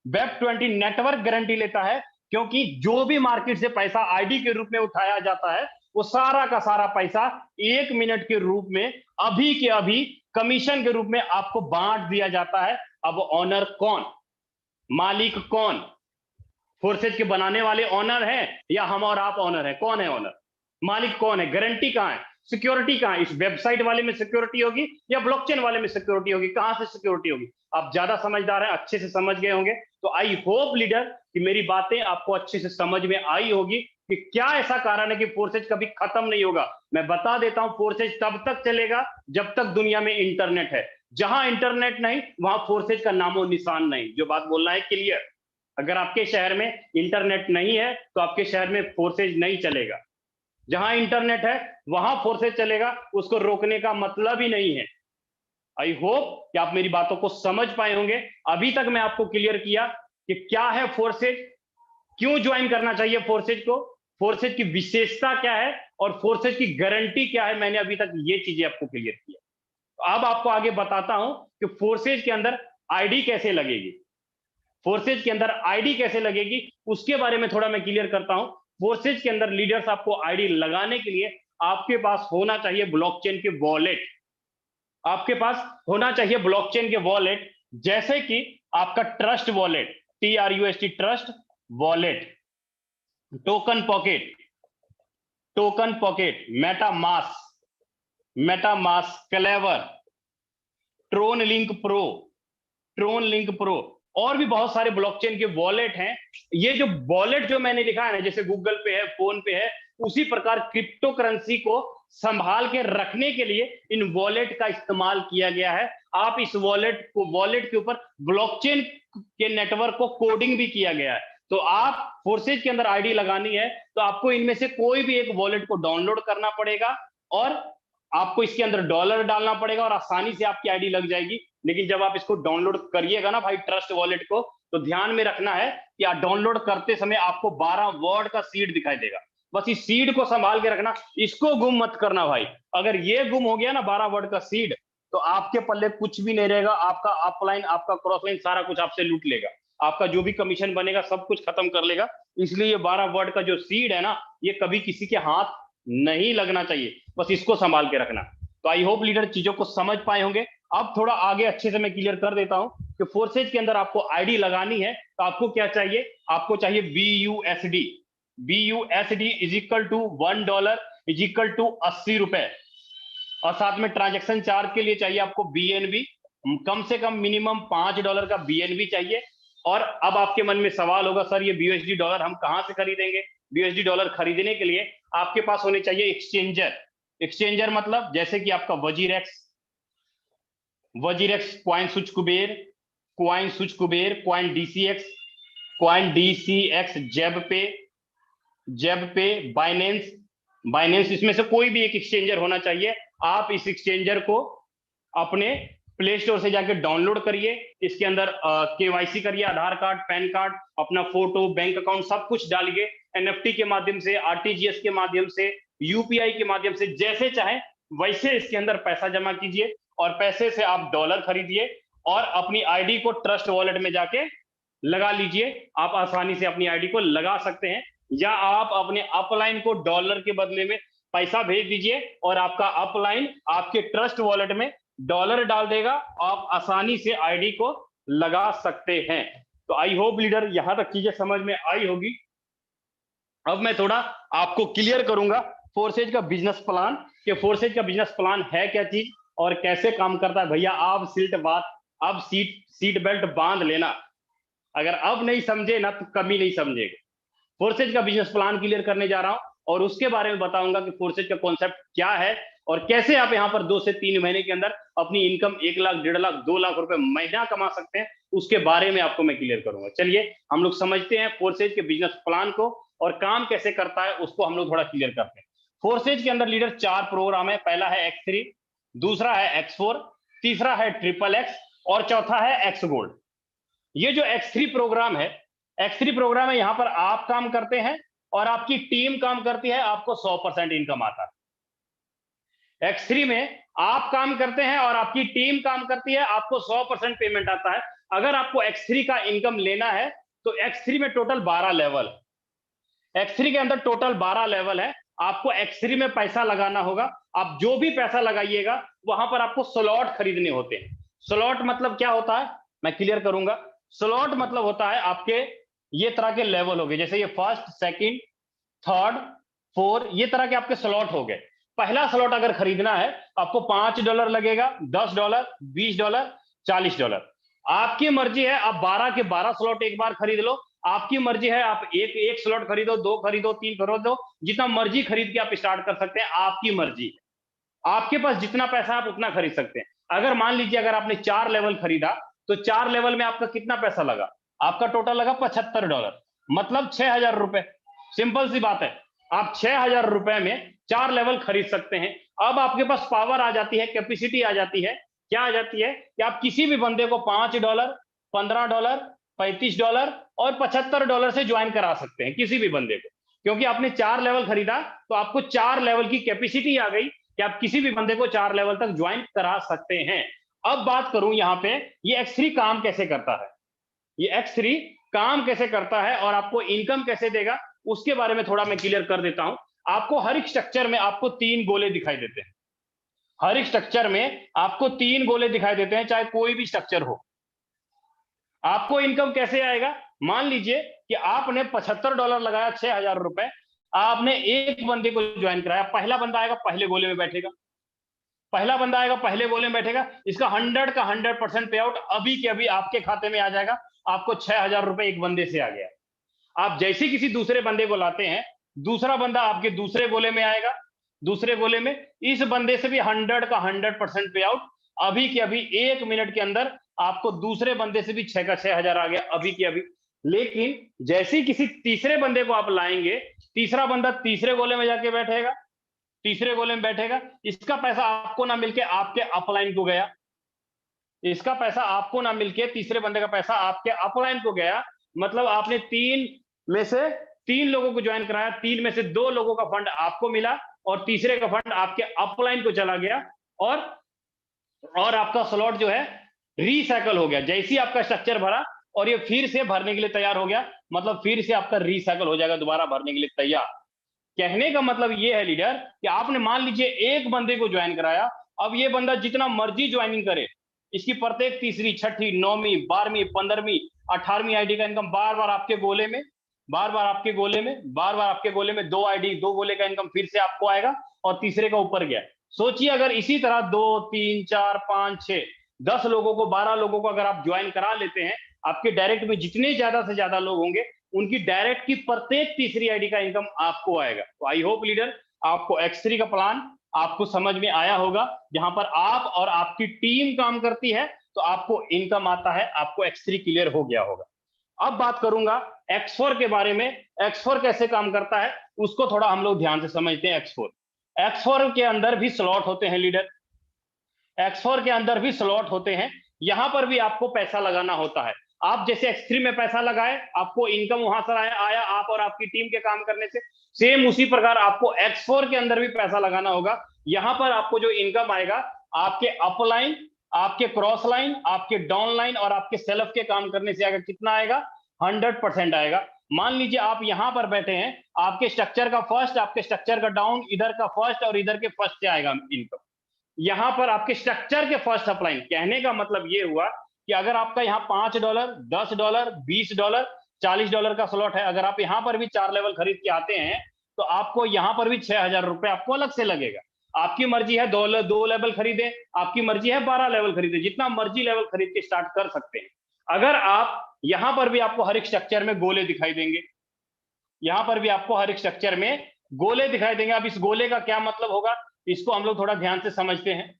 WEP20 network guarantee लेता है क्योंकि जो भी मार्केट से पैसा आईडी के रूप में उठाया जाता है वो सारा का सारा पैसा 1 मिनट के रूप में अभी के अभी कमीशन के रूप में आपको बांट दिया जाता है। अब ऑनर कौन? मालिक कौन? फोर्सेज के बनाने वाले ऑनर हैं या हम और आप ऑनर हैं? कौन है ऑनर? मालिक कौन है? गारंटी कहां है? सिक्योरिटी कहां है? इस वेबसाइट वाले में सिक्योरिटी होगी या ब्लॉकचेन वाले में सिक्योरिटी होगी? कहां से सिक्योरिटी होगी? आप ज्यादा समझदार हैं, अच्छे से समझ गए होंगे। तो आई होप लीडर कि मेरी बातें आपको अच्छे से समझ में आई होगी कि क्या ऐसा कारण है कि फोर्सेज कभी खत्म नहीं होगा। मैं बता देता हूं, फोर्सेज तब तक चलेगा जब तक दुनिया में इंटरनेट है। जहां इंटरनेट नहीं वहां फोर्सेज का नामो निशान नहीं। जो बात बोलना है क्लियर। अगर आपके शहर में इंटरनेट नहीं है तो आपके शहर में फोर्सेज नहीं चलेगा। जहां इंटरनेट है वहां फोर्सेज चलेगा, उसको रोकने का मतलब ही नहीं है। आई होप कि आप मेरी बातों को समझ पाए होंगे। अभी तक मैं आपको क्लियर किया कि क्या है फोर्सेज, क्यों ज्वाइन करना चाहिए फोर्सेज को, फोर्सेज की विशेषता क्या है और फोर्सेज की गारंटी क्या है। मैंने अभी तक ये चीजें आपको क्लियर किया। अब आपको आगे बताता हूं कि फोर्सेज के अंदर आईडी कैसे लगेगी। फोर्सेज के अंदर आईडी कैसे लगेगी उसके बारे में थोड़ा मैं क्लियर करता हूं। फोर्सेज के अंदर लीडर्स आपको आईडी लगाने के लिए आपके पास होना चाहिए ब्लॉकचेन के वॉलेट। आपके पास होना चाहिए ब्लॉकचेन के वॉलेट, जैसे कि आपका Trust Wallet, TRUST Trust Wallet, Token Pocket, MetaMask, Klever, Tron Link Pro और भी बहुत सारे ब्लॉकचेन के वॉलेट हैं। ये जो वॉलेट जो मैंने लिखा है ना, जैसे गूगल पे है, फोन पे है, उसी प्रकार क्रिप्टो करेंसी को संभाल के रखने के लिए इन वॉलेट का इस्तेमाल किया गया है। आप इस वॉलेट के ऊपर ब्लॉकचेन के नेटवर्क को कोडिंग भी किया गया है। तो आप फोर्सेज के अंदर आईडी लगानी है तो आपको इनमें से कोई भी एक वॉलेट को डाउनलोड करना पड़ेगा और आपको इसके अंदर डॉलर डालना पड़ेगा और आसानी से आपकी आईडी लग जाएगी। लेकिन जब आप इसको डाउनलोड करिएगा ना भाई ट्रस्ट वॉलेट को, तो ध्यान में रखना है कि आप डाउनलोड करते समय आपको 12 वर्ड का सीड दिखाई देगा। बस इस सीड को संभाल के रखना, इसको गुम मत करना भाई। अगर ये गुम हो गया ना 12 वर्ड का सीड, तो आपके पल्ले कुछ भी नहीं रहेगा। आपका अपलाइन, आपका क्रॉसलाइन सारा कुछ आपसे लूट लेगा। आपका जो भी कमीशन बनेगा सब कुछ खत्म कर लेगा। इसलिए ये 12 वर्ड का जो सीड है ना, ये कभी किसी के हाथ नहीं लगना चाहिए। बस इसको संभाल के रखना। तो आई होप लीडर चीजों को समझ पाए होंगे। अब थोड़ा आगे अच्छे से मैं क्लियर कर देता हूं कि फोर्सेज के अंदर आपको आईडी लगानी है तो आपको क्या चाहिए। आपको चाहिए BUSD। BUSD is equal to $1 is equal to 80 रुपए। और साथ में ट्रांजेक्शन चार्ज के लिए चाहिए आपको BNB, कम से कम मिनिमम $5 का BNB चाहिए। और अब आपके मन में सवाल होगा, सर ये BUSD डॉलर हम कहां से खरीदेंगे। BUSD डॉलर खरीदने के लिए आपके पास होने चाहिए एक्सचेंजर। एक्सचेंजर मतलब जैसे कि आपका WazirX, coin switch Kuber, coin DCX, Zebpay, Binance, इसमें से कोई भी एक एक्सचेंजर होना चाहिए। आप इस एक्सचेंजर को अपने प्ले स्टोर से जाके डाउनलोड करिए। इसके अंदर KYC करिए, आधार कार्ड, पैन कार्ड, अपना फोटो, बैंक अकाउंट सब कुछ डालिए। NFT के माध्यम से, RTGS के माध्यम से, UPI के माध्यम से, जैसे चाहे वैसे इसके अंदर पैसा जमा कीजिए और पैसे से आप डॉलर खरीदिए और अपनी आईडी को ट्रस्ट वॉलेट में जाके लगा लीजिए। आप आसानी से अपनी आईडी को लगा सकते हैं, या आप अपने अपलाइन को डॉलर के बदले में पैसा भेज दीजिए और आपका अपलाइन आपके ट्रस्ट वॉलेट में डॉलर डाल देगा। आप आसानी से आईडी को लगा सकते हैं। तो आई होप लीडर यहां तक चीजें समझ में आई होगी। अब मैं थोड़ा आपको क्लियर करूंगा फोर्सेज का बिजनेस प्लान, कि फोर्सेज का बिजनेस प्लान है क्या चीज और कैसे काम करता है। भैया आप सीट बेल्ट बांध लेना। अगर अब नहीं समझे ना तो कभी नहीं समझेगा। फोर्सेज का बिजनेस प्लान क्लियर करने जा रहा हूं और उसके बारे में बताऊंगा कि फोर्सेज का कॉन्सेप्ट क्या है और कैसे आप यहां पर 2 से 3 महीने के अंदर अपनी इनकम 1 लाख, 1.5 लाख, 2 लाख रुपए महीना कमा सकते हैं। उसके बारे में आपको मैं क्लियर करूंगा। चलिए हम लोग समझते हैं फोर्सेज के बिजनेस प्लान को और काम कैसे करता है उसको हम लोग थोड़ा क्लियर करते हैं। फोर्सेज के अंदर लीडर 4 प्रोग्राम है। पहला है X3, दूसरा है X4, तीसरा है XXX और चौथा है X गोल्ड। ये जो X3 प्रोग्राम है, यहां पर आप काम करते हैं और आपकी टीम काम करती है, आपको 100% इनकम आता है। X3 में आप काम करते हैं और आपकी टीम काम करती है, आपको 100% पेमेंट आता है। अगर आपको X3 का इनकम लेना है तो X3 में टोटल 12 लेवल है। X3 के अंदर टोटल 12 लेवल है। आपको X3 में पैसा लगाना होगा। आप जो भी पैसा लगाइएगा वहां पर आपको स्लॉट खरीदने होते हैं। स्लॉट मतलब क्या होता है मैं क्लियर करूंगा। स्लॉट मतलब होता है आपके ये तरह के लेवल हो गए, जैसे ये फर्स्ट, सेकंड, थर्ड, फोर्थ, ये तरह के आपके स्लॉट हो गए। पहला स्लॉट अगर खरीदना है आपको $5 लगेगा, $10, $20, $40। आपकी मर्जी है, आप 12 के 12 स्लॉट एक बार खरीद लो। आपकी मर्जी है, आप एक स्लॉट खरीदो, 2 खरीदो, 3 खरीदो, जितना मर्जी खरीद के आप स्टार्ट कर सकते हैं। आपकी मर्जी, आपके पास जितना पैसा आप उतना खरीद सकते हैं। अगर मान लीजिए अगर आपने 4 लेवल खरीदा तो 4 लेवल में आपका कितना पैसा लगा, आपका टोटल लगा $75, मतलब 6,000 रुपए। सिंपल सी बात है, आप 6,000 रुपए में 4 लेवल खरीद सकते हैं। अब आपके पास पावर आ जाती है, कैपेसिटी आ जाती है। क्या आ जाती है कि आप किसी भी बंदे को $5, $15, $35 और $75 से ज्वाइन करा सकते हैं, किसी भी बंदे को। क्योंकि आपने 4 लेवल खरीदा तो आपको 4 लेवल की कैपेसिटी आ गई कि आप किसी भी बंदे को 4 लेवल तक ज्वाइन करा सकते हैं। अब बात करूं यहां पे ये X3 काम कैसे करता है, ये X3 काम कैसे करता है और आपको इनकम कैसे देगा उसके बारे में थोड़ा मैं क्लियर कर देता हूं। आपको हर एक स्ट्रक्चर में आपको 3 गोले दिखाई देते हैं। हर एक स्ट्रक्चर में आपको 3 गोले दिखाई देते हैं, चाहे कोई भी स्ट्रक्चर हो। आपको इनकम कैसे आएगा, मान लीजिए कि आपने $75 लगाया, 6,000 रुपए, आपने एक बंदे को ज्वाइन कराया। पहला बंदा आएगा पहले गोले में बैठेगा, इसका 100 का 100% पे आउट अभी के अभी आपके खाते में आ जाएगा। आपको 6,000 रुपए एक बंदे से आ गया। आप जैसे किसी दूसरे बंदे को लाते हैं, दूसरा बंदा आपके दूसरे गोले में आएगा, दूसरे गोले में इस बंदे से भी 100 का 100% पे आउट अभी के अभी 1 मिनट के अंदर आपको दूसरे बंदे से भी 6 का 6,000 आ गया अभी के अभी। लेकिन जैसे ही किसी तीसरे बंदे को आप लाएंगे, तीसरा बंदा तीसरे गोले में जाके बैठेगा, तीसरे गोले में बैठेगा, इसका पैसा आपको ना मिलके आपके अपलाइन को गया, इसका पैसा आपको ना मिलके तीसरे बंदे का पैसा आपके अपलाइन को गया। मतलब आपने 3 में से 3 लोगों को ज्वाइन कराया, 3 में से 2 लोगों का फंड आपको मिला और तीसरे का फंड आपके अपलाइन को चला गया और आपका स्लॉट जो है रीसाइकल हो गया। जैसे ही आपका स्ट्रक्चर भरा और ये फिर से भरने के लिए तैयार हो गया, मतलब फिर से आपका रीसाइकल हो जाएगा, दोबारा भरने के लिए तैयार। कहने का मतलब ये है लीडर कि आपने मान लीजिए एक बंदे को ज्वाइन कराया, अब ये बंदा जितना मर्जी ज्वाइनिंग करे, इसकी प्रत्येक तीसरी, छठी, 9वीं, 12वीं, 15वीं, 18वीं आईडी का इनकम बार बार आपके गोले में, बार बार आपके गोले में 2 आईडी 2 गोले का इनकम फिर से आपको आएगा और तीसरे का ऊपर गया। सोचिए अगर इसी तरह 2, 3, 4, 5, 6, 10 लोगों को, 12 लोगों को अगर आप ज्वाइन करा लेते हैं, आपके डायरेक्ट में जितने ज्यादा से ज्यादा लोग होंगे उनकी डायरेक्ट की प्रत्येक तीसरी आईडी का इनकम आपको आएगा। तो आई होप लीडर आपको X3 का प्लान आपको समझ में आया होगा। जहां पर आप और आपकी टीम काम करती है तो आपको इनकम आता है, आपको X3 क्लियर हो गया होगा। अब बात करूंगा X4 के बारे में। X4 कैसे काम करता है उसको थोड़ा हम लोग ध्यान से समझते हैं। X4 के अंदर भी स्लॉट होते हैं लीडर, X4 के अंदर भी स्लॉट होते हैं। यहां पर भी आपको पैसा लगाना होता है। आप जैसे X3 में पैसा लगाए, आपको इनकम वहां से आया आप और आपकी टीम के काम करने से, सेम उसी प्रकार आपको X4 के अंदर भी पैसा लगाना होगा। यहां पर आपको जो इनकम आएगा, आपके अपलाइन, आपके क्रॉस लाइन, आपके डाउन लाइन और आपके सेल्फ के काम करने से आएगा। कितना आएगा? 100% आएगा। मान लीजिए आप यहां पर बैठे हैं, आपके स्ट्रक्चर का फर्स्ट, आपके स्ट्रक्चर का डाउन, इधर का फर्स्ट और इधर के फर्स्ट से आएगा इनकम। यहां पर आपके स्ट्रक्चर के फर्स्ट अपलाइन। कहने का मतलब ये हुआ कि अगर आपका यहाँ $5, $10, $20, $40 का स्लॉट है, अगर आप यहां पर भी 4 लेवल खरीद के आते हैं तो आपको यहां पर भी 6,000 रुपए आपको अलग से लगेगा। आपकी मर्जी है 2 लेवल खरीदे, आपकी मर्जी है 12 लेवल खरीदे, जितना मर्जी लेवल खरीद के स्टार्ट कर सकते हैं। अगर आप यहां पर भी आपको हर एक स्ट्रक्चर में गोले दिखाई देंगे, यहां पर भी आपको हर एक स्ट्रक्चर में गोले दिखाई देंगे। अब इस गोले का क्या मतलब होगा, इसको हम लोग थोड़ा ध्यान से समझते हैं।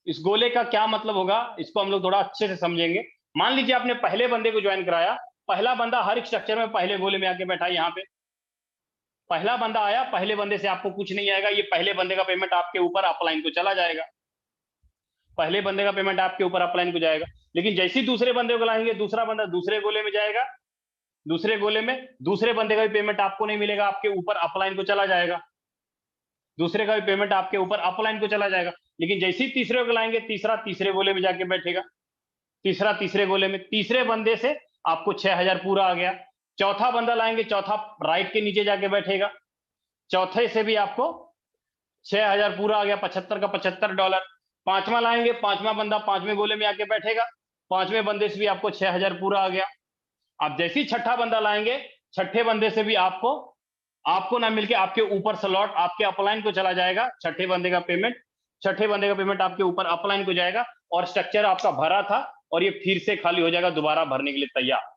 इस गोले का क्या मतलब होगा, इसको हम लोग थोड़ा अच्छे से समझेंगे। मान लीजिए आपने पहले बंदे को ज्वाइन कराया, पहला बंदा हर एक स्ट्रक्चर में पहले गोले में आके बैठा है। यहाँ पे पहला बंदा आया, पहले बंदे से आपको कुछ नहीं आएगा, ये पहले बंदे का पेमेंट आपके ऊपर अपलाइन को चला जाएगा। पहले बंदे का पेमेंट आपके ऊपर अपलाइन को जाएगा। लेकिन जैसे ही दूसरे बंदे को लाएंगे, दूसरा बंदा दूसरे गोले में जाएगा, दूसरे गोले में दूसरे बंदे का भी पेमेंट आपको नहीं मिलेगा, आपके ऊपर अपलाइन को चला जाएगा। दूसरे का भी पेमेंट आपके ऊपर अपलाइन को चला जाएगा। लेकिन जैसे ही तीसरे को लाएंगे, तीसरा तीसरे गोले में जाके बैठेगा, तीसरा तीसरे गोले में, तीसरे बंदे से आपको 6,000 पूरा आ गया। चौथा बंदा लाएंगे, चौथा राइट के नीचे जाके बैठेगा, चौथे से भी आपको 6,000 पूरा आ गया, 75 का $75। पांचवा लाएंगे, पांचवा बंदा पांचवें गोले में आके बैठेगा, पांचवें बंदे से भी आपको 6,000 पूरा आ गया। आप जैसे ही छठा बंदा लाएंगे, छठे बंदे से भी आपको ना मिलके आपके ऊपर स्लॉट आपके अपलाइन को चला जाएगा। छठे बंदे का पेमेंट आपके ऊपर अपलाइन को जाएगा और स्ट्रक्चर आपका भरा था और ये फिर से खाली हो जाएगा, दोबारा भरने के लिए तैयार।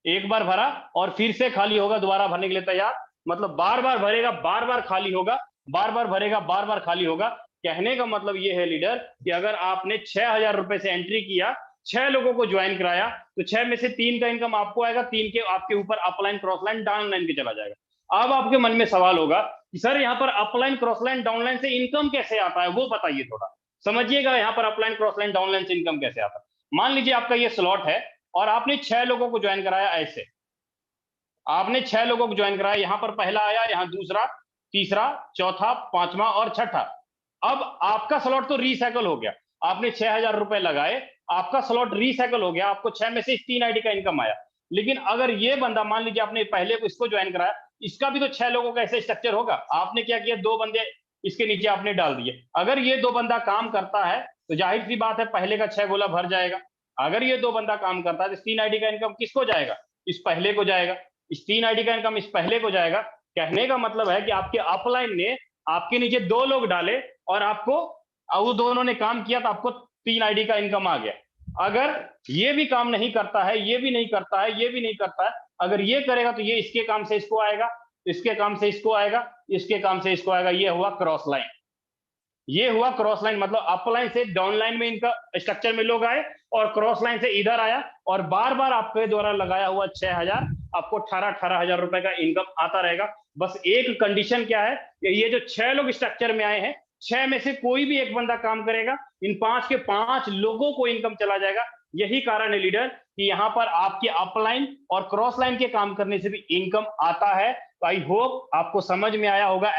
एक बार भरा और फिर से खाली होगा, दोबारा भरने के लिए तैयार। मतलब बार बार भरेगा, बार बार खाली होगा, बार बार भरेगा, बार बार खाली होगा। कहने का मतलब ये है लीडर कि अगर आपने 6,000 रुपए से एंट्री किया, 6 लोगों को ज्वाइन कराया, तो 6 में से 3 का इनकम आपको आएगा, 3 के आपके ऊपर upline, cross line, down line के चला जाएगा। अब आपके मन में सवाल होगा कि सर यहाँ पर upline, cross line, down line से इनकम कैसे आता है, वो बताइए थोड़ा समझिएगा। यहाँ पर upline, cross line, down line से इनकम कैसे आता है। मान लीजिए आपका ये स्लॉट है और आपने 6 लोगों को ज्वाइन कराया। ऐसे आपने 6 लोगों को ज्वाइन कराया, यहाँ पर पहला आया, यहाँ दूसरा, तीसरा, चौथा, पांचवा और छठा। अब आपका स्लॉट तो रीसाइकल हो गया, आपने 6,000 रुपए लगाए, आपका स्लॉट रीसाइकल हो गया, आपको 6 में से 3 आईडी का इनकम आया। लेकिन अगर ये बंदा, मान लीजिए आपने पहले को इसको ज्वाइन कराया, इसका भी तो 6 लोगों का ऐसे स्ट्रक्चर होगा। आपने क्या किया, 2 बंदे इसके नीचे आपने डाल दिए। अगर ये 2 बंदा काम करता है तो जाहिर सी बात है पहले का 6 गोला भर जाएगा। अगर ये 2 बंदा काम करता है तो 3 आईडी का इनकम किसको जाएगा, इस पहले को जाएगा। इस 3 आईडी का इनकम इस पहले को जाएगा। कहने का मतलब है कि आपके अपलाइन ने आपके नीचे 2 लोग डाले और आपको, वो दोनों ने काम किया तो आपको 3 आईडी का इनकम आ गया। अगर ये भी काम नहीं करता है, ये भी नहीं करता है, ये भी नहीं करता है, अगर ये करेगा तो ये इसके काम से इसको आएगा, इसके काम से इसको आएगा, इसके काम से इसको आएगा। ये हुआ क्रॉस लाइन, ये हुआ क्रॉस लाइन। मतलब अपलाइन से डाउन लाइन में इनका स्ट्रक्चर में लोग आए और क्रॉस लाइन से इधर आया और बार बार आपके द्वारा लगाया हुआ 6,000 आपको 18,000 रुपए का इनकम आता रहेगा। बस एक कंडीशन क्या है, ये जो 6 लोग स्ट्रक्चर में आए हैं, 6 में से कोई भी एक बंदा काम करेगा, इन 5 के 5 लोगों को इनकम चला जाएगा। यही कारण है लीडर कि यहाँ पर आपके अपलाइन और क्रॉस लाइन के काम करने से भी इनकम आता है। तो आई होप आपको समझ में आया होगा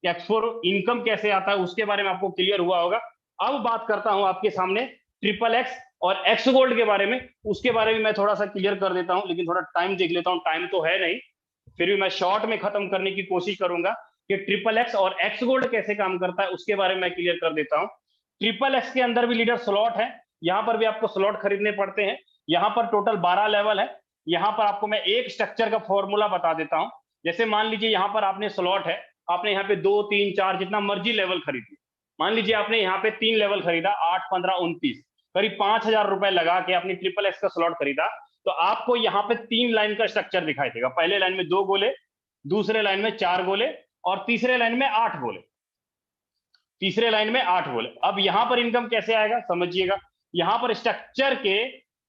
X4 इनकम कैसे आता है उसके बारे में आपको क्लियर हुआ होगा। अब बात करता हूं आपके सामने ट्रिपल एक्स और एक्स गोल्ड के बारे में, उसके बारे में मैं थोड़ा सा क्लियर कर देता हूं, लेकिन थोड़ा टाइम देख लेता हूं, टाइम तो है नहीं, फिर भी मैं शॉर्ट में खत्म करने की कोशिश करूंगा कि ट्रिपल एक्स और एक्स गोल्ड कैसे काम करता है उसके बारे में मैं क्लियर कर देता हूं। ट्रिपल एक्स के अंदर भी लीडर स्लॉट है, यहां पर भी आपको स्लॉट खरीदने पड़ते हैं। यहां पर टोटल 12 लेवल है। यहां पर आपको मैं एक स्ट्रक्चर का फॉर्मूला बता देता हूं। जैसे मान लीजिए यहां पर आपने स्लॉट है, आपने यहाँ पे 2, 3, 4 जितना मर्जी लेवल खरीदिए। मान लीजिए आपने यहाँ पे 3 लेवल खरीदा, 8, 15, 29, करीब 5,000 रुपए लगा के अपनी ट्रिपल एक्स का स्लॉट खरीदा, तो आपको यहाँ पे 3 लाइन का स्ट्रक्चर दिखाई देगा। पहले लाइन में 2 गोले, दूसरे लाइन में 4 गोले और तीसरे लाइन में 8 गोले, तीसरे लाइन में 8 गोले। अब यहां पर इनकम कैसे आएगा समझिएगा। यहां पर स्ट्रक्चर के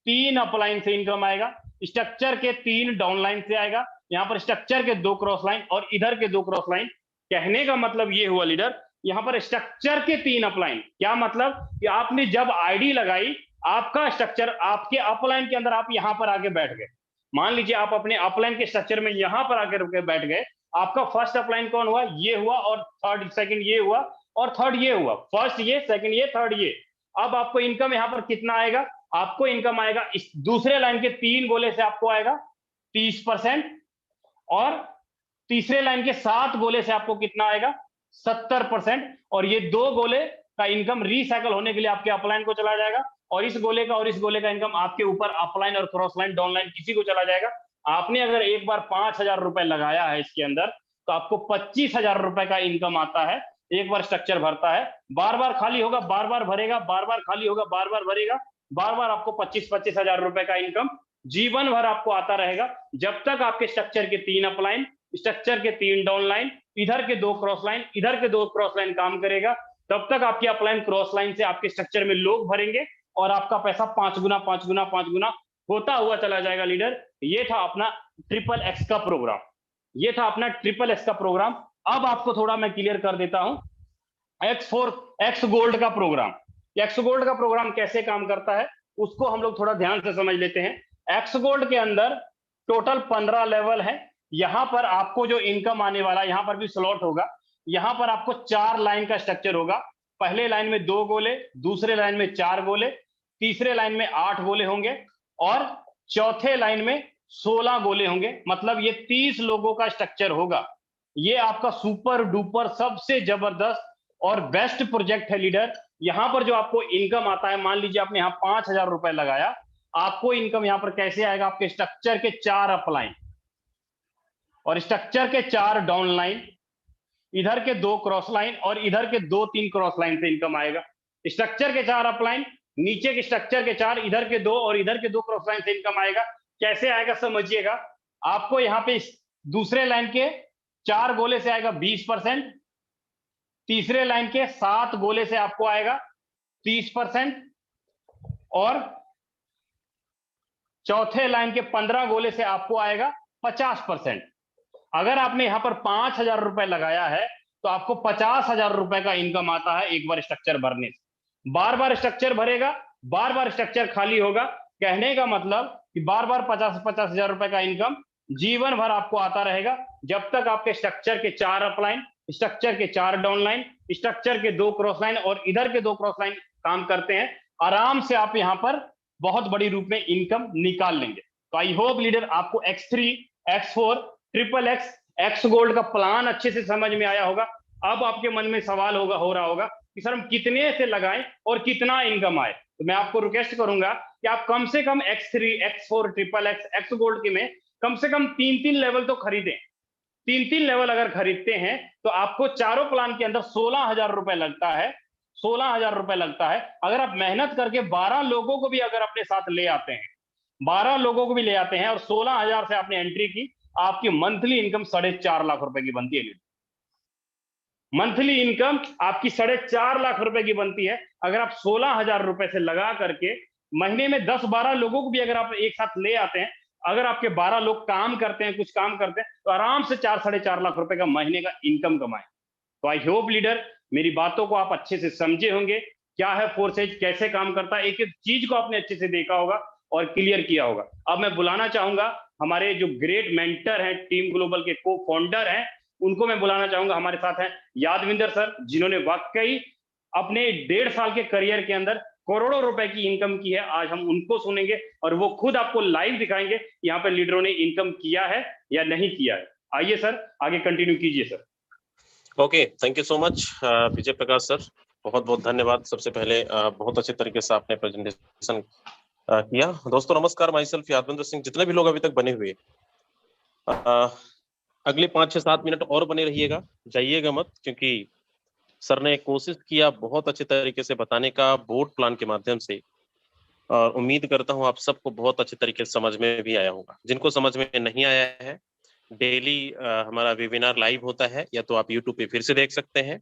3 अपलाइन से इनकम आएगा, स्ट्रक्चर के 3 डाउन लाइन से आएगा, यहां पर स्ट्रक्चर के 2 क्रॉस लाइन और इधर के 2 क्रॉस लाइन। कहने का मतलब ये हुआ लीडर, यहां पर स्ट्रक्चर के 3 अपलाइन, क्या मतलब कि आपने जब आईडी लगाई, आपका स्ट्रक्चर आपके अपलाइन के अंदर आप यहां पर आके बैठ गए। मान लीजिए आप अपने अपलाइन के स्ट्रक्चर में यहां पर आके बैठ गए, आपका फर्स्ट अपलाइन कौन हुआ, ये हुआ, और थर्ड सेकंड ये हुआ, और थर्ड ये हुआ, फर्स्ट ये, सेकंड ये, थर्ड ये। अब आपको इनकम यहां पर कितना आएगा, आपको इनकम आएगा इस दूसरे लाइन के 3 गोले से आपको आएगा 30%, और तीसरे लाइन के 7 गोले से आपको कितना आएगा 70%, और ये 2 गोले का इनकम रिसाइकल होने के लिए आपके अपलाइन को चला जाएगा, और इस गोले का और इस गोले का इनकम आपके ऊपर अपलाइन और क्रॉस लाइन डाउन लाइन किसी को चला जाएगा। आपने अगर एक बार 5,000 रुपए लगाया है इसके अंदर, तो आपको 25,000 रुपए का इनकम आता है। एक बार स्ट्रक्चर भरता है, बार बार खाली होगा, बार बार भरेगा, बार बार खाली होगा, बार बार भरेगा, बार बार आपको 25-25 हजार रुपए का इनकम जीवन भर आपको आता रहेगा, जब तक आपके स्ट्रक्चर के 3 अपलाइन, स्ट्रक्चर के 3 डाउन लाइन, इधर के 2 क्रॉस लाइन, इधर के 2 क्रॉस लाइन काम करेगा, तब तक आपकी अपलाइन क्रॉस लाइन से आपके स्ट्रक्चर में लोग भरेंगे और आपका पैसा 5 गुना 5 गुना 5 गुना होता हुआ चला जाएगा लीडर। ये था अपना ट्रिपल एक्स का प्रोग्राम, ये था अपना ट्रिपल एक्स का प्रोग्राम। अब आपको थोड़ा मैं क्लियर कर देता हूं एक्स गोल्ड का प्रोग्राम। एक्स गोल्ड का प्रोग्राम कैसे काम करता है उसको हम लोग थोड़ा ध्यान से समझ लेते हैं। एक्स गोल्ड के अंदर टोटल 15 लेवल है। यहां पर आपको जो इनकम आने वाला, यहां पर भी स्लॉट होगा, यहां पर आपको 4 लाइन का स्ट्रक्चर होगा। पहले लाइन में 2 गोले, दूसरे लाइन में 4 गोले, तीसरे लाइन में 8 गोले होंगे, और चौथे लाइन में 16 गोले होंगे। मतलब ये 30 लोगों का स्ट्रक्चर होगा। ये आपका सुपर डुपर सबसे जबरदस्त और बेस्ट प्रोजेक्ट है लीडर। यहां पर जो आपको इनकम आता है, मान लीजिए आपने यहां 5,000 रुपए लगाया, आपको इनकम यहां पर कैसे आएगा, आपके स्ट्रक्चर के 4 अपलाइन और स्ट्रक्चर के 4 डाउन लाइन, इधर के 2 क्रॉस लाइन और इधर के 2-3 क्रॉस लाइन से इनकम आएगा। स्ट्रक्चर के 4 अपलाइन, नीचे के स्ट्रक्चर के 4, इधर के 2 और इधर के 2 क्रॉस लाइन से इनकम आएगा। कैसे आएगा समझिएगा। आपको यहां पे दूसरे लाइन के 4 गोले से आएगा 20%, तीसरे लाइन के 7 गोले से आपको आएगा 30%, और चौथे लाइन के 15 गोले से आपको आएगा 50%। अगर आपने यहां पर 5,000 रुपए लगाया है तो आपको 50,000 रुपए का इनकम आता है एक बार स्ट्रक्चर भरने से। बार बार स्ट्रक्चर भरेगा, बार बार स्ट्रक्चर खाली होगा। कहने का मतलब कि बार बार 50-50 हजार रुपए का इनकम जीवन भर आपको आता रहेगा, जब तक आपके स्ट्रक्चर के 4 अपलाइन, स्ट्रक्चर के 4 डाउन लाइन, स्ट्रक्चर के 2 क्रॉस लाइन और इधर के 2 क्रॉस लाइन काम करते हैं। आराम से आप यहां पर बहुत बड़ी रूप में इनकम निकाल लेंगे। तो आई होप लीडर आपको X3, X4, triple x, x gold का प्लान अच्छे से समझ में आया होगा। अब आपके मन में सवाल हो रहा होगा कि सर हम कितने से लगाएं और कितना इनकम आए। तो मैं आपको रिक्वेस्ट करूंगा कि आप कम से कम X3, X4, triple x, x gold के में कम से कम 3-3 लेवल तो खरीदें। 3-3 लेवल अगर खरीदते हैं तो आपको चारों प्लान के अंदर 16,000 रुपए लगता है। 16,000 रुपए लगता है। अगर आप मेहनत करके 12 लोगों को भी अगर अपने साथ ले आते हैं, 12 लोगों को भी ले आते हैं और 16,000 से आपने एंट्री की, आपकी मंथली इनकम 4.5 लाख रुपए की बनती है। मंथली इनकम आपकी 4.5 लाख रुपए की बनती है। अगर आप 16,000 रुपए से लगा करके महीने में 10-12 लोगों को भी अगर आप एक साथ ले आते हैं, अगर आपके 12 लोग काम करते हैं, कुछ काम करते हैं, तो आराम से 4-4.5 लाख रुपए का महीने का इनकम कमाएं। तो आई होप लीडर मेरी बातों को आप अच्छे से समझे होंगे, क्या है फोर्स एज, कैसे काम करता है, एक एक चीज को आपने अच्छे से देखा होगा और क्लियर किया होगा। अब मैं बुलाना चाहूंगा हमारे जो ग्रेट मेंटर हैं, टीम ग्लोबल के को फाउंडर हैं, उनको मैं बुलाना चाहूंगा। हमारे साथ हैं यादविंदर सर, जिन्होंने वाकई अपने 1.5 साल के करियर के अंदर करोड़ों रुपए की इनकम की है। आज हम उनको सुनेंगे और वो खुद आपको लाइव दिखाएंगे यहाँ पे लीडरों ने इनकम किया है या नहीं किया है। आइए सर, आगे कंटिन्यू कीजिए sir. Okay, thank you so much Vijay Prakash sir, बहुत बहुत धन्यवाद। सबसे पहले बहुत अच्छे तरीके से आपने प्रेजेंटेशन किया। दोस्तों नमस्कार, माई सेल्फ यादविंद्र सिंह। जितने भी लोग अभी तक बने हुए अगले 5-6-7 मिनट और बने रहिएगा, जाइएगा मत, क्योंकि सर ने कोशिश किया बहुत अच्छे तरीके से बताने का बोर्ड प्लान के माध्यम से, और उम्मीद करता हूं आप सबको बहुत अच्छे तरीके से समझ में भी आया होगा। जिनको समझ में नहीं आया है, डेली हमारा वेबिनार लाइव होता है, या तो आप यूट्यूब पे फिर से देख सकते हैं।